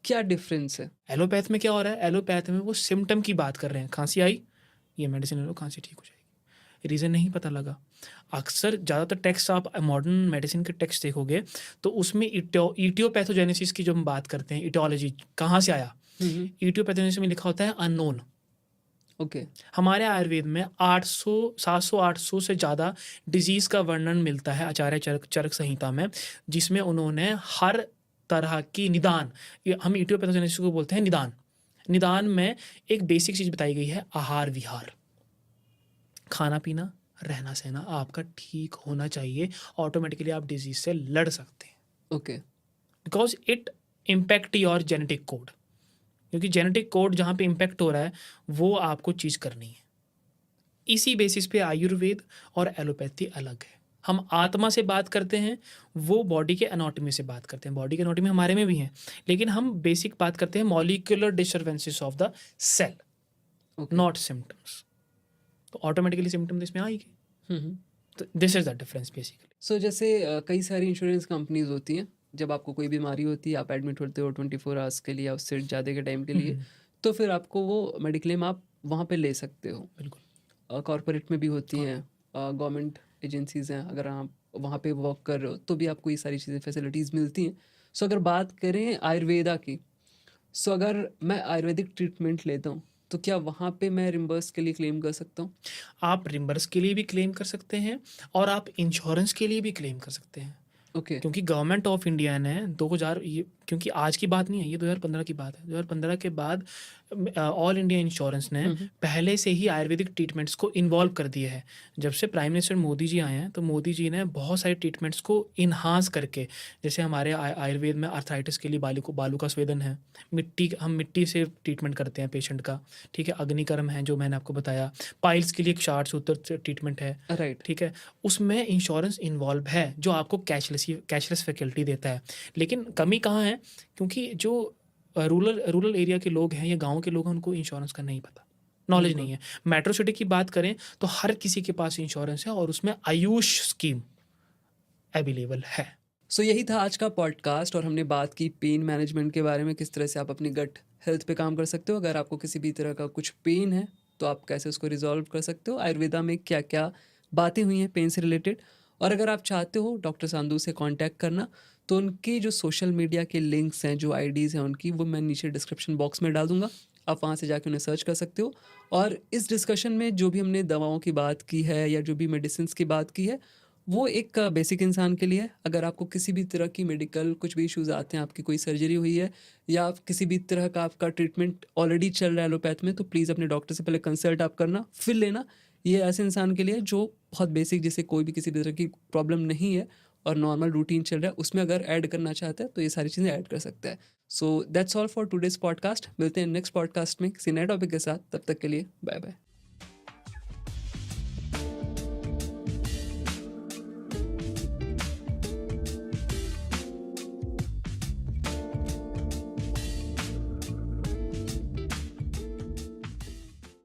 क्या डिफरेंस है? एलोपैथ में क्या हो रहा है, एलोपैथ में वो सिम्पटम की बात कर रहे हैं, खांसी आई, ये मेडिसिन ले लो, खांसी ठीक हो जाएगी। रीज़न नहीं पता लगा। अक्सर ज़्यादातर टेक्स्ट आप मॉडर्न मेडिसिन के टेक्स्ट देखोगे तो उसमें इटियोपैथोजेनेसिस की जो हम बात करते हैं, इटियोलॉजी कहाँ से आया, इटियोपैथोजेनेसिस में लिखा होता है अननोन। ओके। हमारे आयुर्वेद में 800 700 800 से ज़्यादा डिजीज़ का वर्णन मिलता है आचार्य चरक संहिता में, जिसमें उन्होंने हर तरह की निदान, हम इटियोपैथोजेनेसिस को बोलते हैं निदान, निदान में एक बेसिक चीज़ बताई गई है, आहार विहार, खाना पीना, रहना सहना आपका ठीक होना चाहिए, ऑटोमेटिकली आप डिजीज़ से लड़ सकते हैं, okay. Because it impact your genetic code, क्योंकि जेनेटिक कोड जहाँ पे इम्पैक्ट हो रहा है वो आपको चीज़ करनी है। इसी बेसिस पे आयुर्वेद और एलोपैथी अलग है। हम आत्मा से बात करते हैं, वो बॉडी के एनाटॉमी से बात करते हैं। बॉडी के एनाटॉमी हमारे में भी है, लेकिन हम बेसिक बात करते हैं molecular disturbances of the cell, okay. Not symptoms. तो ऑटोमेटिकली सिम्टम इसमें आएगी। तो this is the difference basically. So जैसे कई सारी इंश्योरेंस कंपनीज होती हैं, जब आपको कोई बीमारी होती है, आप एडमिट होते हो 24 आवर्स के लिए या उससे ज़्यादा के टाइम के लिए, तो फिर आपको वो मेडिक्लेम आप वहाँ पे ले सकते हो। बिल्कुल। कॉरपोरेट में भी होती हैं, गवर्नमेंट एजेंसीज हैं, अगर आप वहाँ पे वर्क कर रहे हो तो भी आपको ये सारी चीज़ें फैसिलिटीज़ मिलती हैं। सो अगर बात करें आयुर्वेदा की, सो अगर मैं आयुर्वेदिक ट्रीटमेंट लेता हूँ तो क्या वहाँ पे मैं रिम्बर्स के लिए क्लेम कर सकता हूँ? आप रिम्बर्स के लिए भी क्लेम कर सकते हैं और आप इंश्योरेंस के लिए भी क्लेम कर सकते हैं, ओके। क्योंकि गवर्नमेंट ऑफ इंडिया ने 2000, ये क्योंकि आज की बात नहीं है, ये 2015 की बात है। 2015 के बाद ऑल इंडिया इंश्योरेंस ने पहले से ही आयुर्वेदिक ट्रीटमेंट्स को इन्वॉल्व कर दिया है। जब से प्राइम मिनिस्टर मोदी जी आए हैं तो मोदी जी ने बहुत सारे ट्रीटमेंट्स को इन्हांस करके, जैसे हमारे आयुर्वेद में आर्थराइटिस के लिए बालू का स्वेदन है, हम मिट्टी से ट्रीटमेंट करते हैं पेशेंट का, ठीक है। अग्निकर्म है जो मैंने आपको बताया, पाइल्स के लिए एक 60 सूत्र ट्रीटमेंट है, राइट। ठीक है। उसमें इंश्योरेंस इन्वॉल्व है जो आपको कैशलेस फैसिलिटी देता है। लेकिन कमी कहाँ है, क्योंकि जो रूरल एरिया के लोग हैं या गाँव के लोग हैं, उनको इंश्योरेंस का नहीं पता, नॉलेज नहीं है। मेट्रो सिटी की बात करें तो हर किसी के पास इंश्योरेंस है और उसमें आयुष स्कीम अवेलेबल है। सो यही था आज का पॉडकास्ट, और हमने बात की पेन मैनेजमेंट के बारे में, किस तरह से आप अपनी गट हेल्थ पे काम कर सकते हो। अगर आपको किसी भी तरह का कुछ पेन है तो आप कैसे उसको रिजॉल्व कर सकते हो, आयुर्वेदा में क्या क्या बातें हुई हैं पेन से रिलेटेड। और अगर आप चाहते हो डॉक्टर सांदू से कांटेक्ट करना, तो उनकी जो सोशल मीडिया के लिंक्स हैं, जो आईडीज़ हैं उनकी, वो मैं नीचे डिस्क्रिप्शन बॉक्स में डाल दूंगा, आप वहाँ से जाके उन्हें सर्च कर सकते हो। और इस डिस्कशन में जो भी हमने दवाओं की बात की है या जो भी मेडिसिन की बात की है, वो एक बेसिक इंसान के लिए है। अगर आपको किसी भी तरह की मेडिकल कुछ भी इश्यूज़ आते हैं, आपकी कोई सर्जरी हुई है या आप किसी भी तरह का आपका ट्रीटमेंट ऑलरेडी चल रहा है एलोपैथ में, तो प्लीज़ अपने डॉक्टर से पहले कंसल्ट आप करना, फिर लेना। ये ऐसे इंसान के लिए जो बहुत बेसिक, जिसे कोई भी किसी भी तरह की प्रॉब्लम नहीं है और नॉर्मल रूटीन चल रहा है, उसमें अगर ऐड करना चाहता है तो ये सारी चीज़ें ऐड कर सकता है। So that's all for today's podcast. मिलते हैं नेक्स्ट पॉडकास्ट में किसी नए टॉपिक के साथ, तब तक के लिए बाय बाय।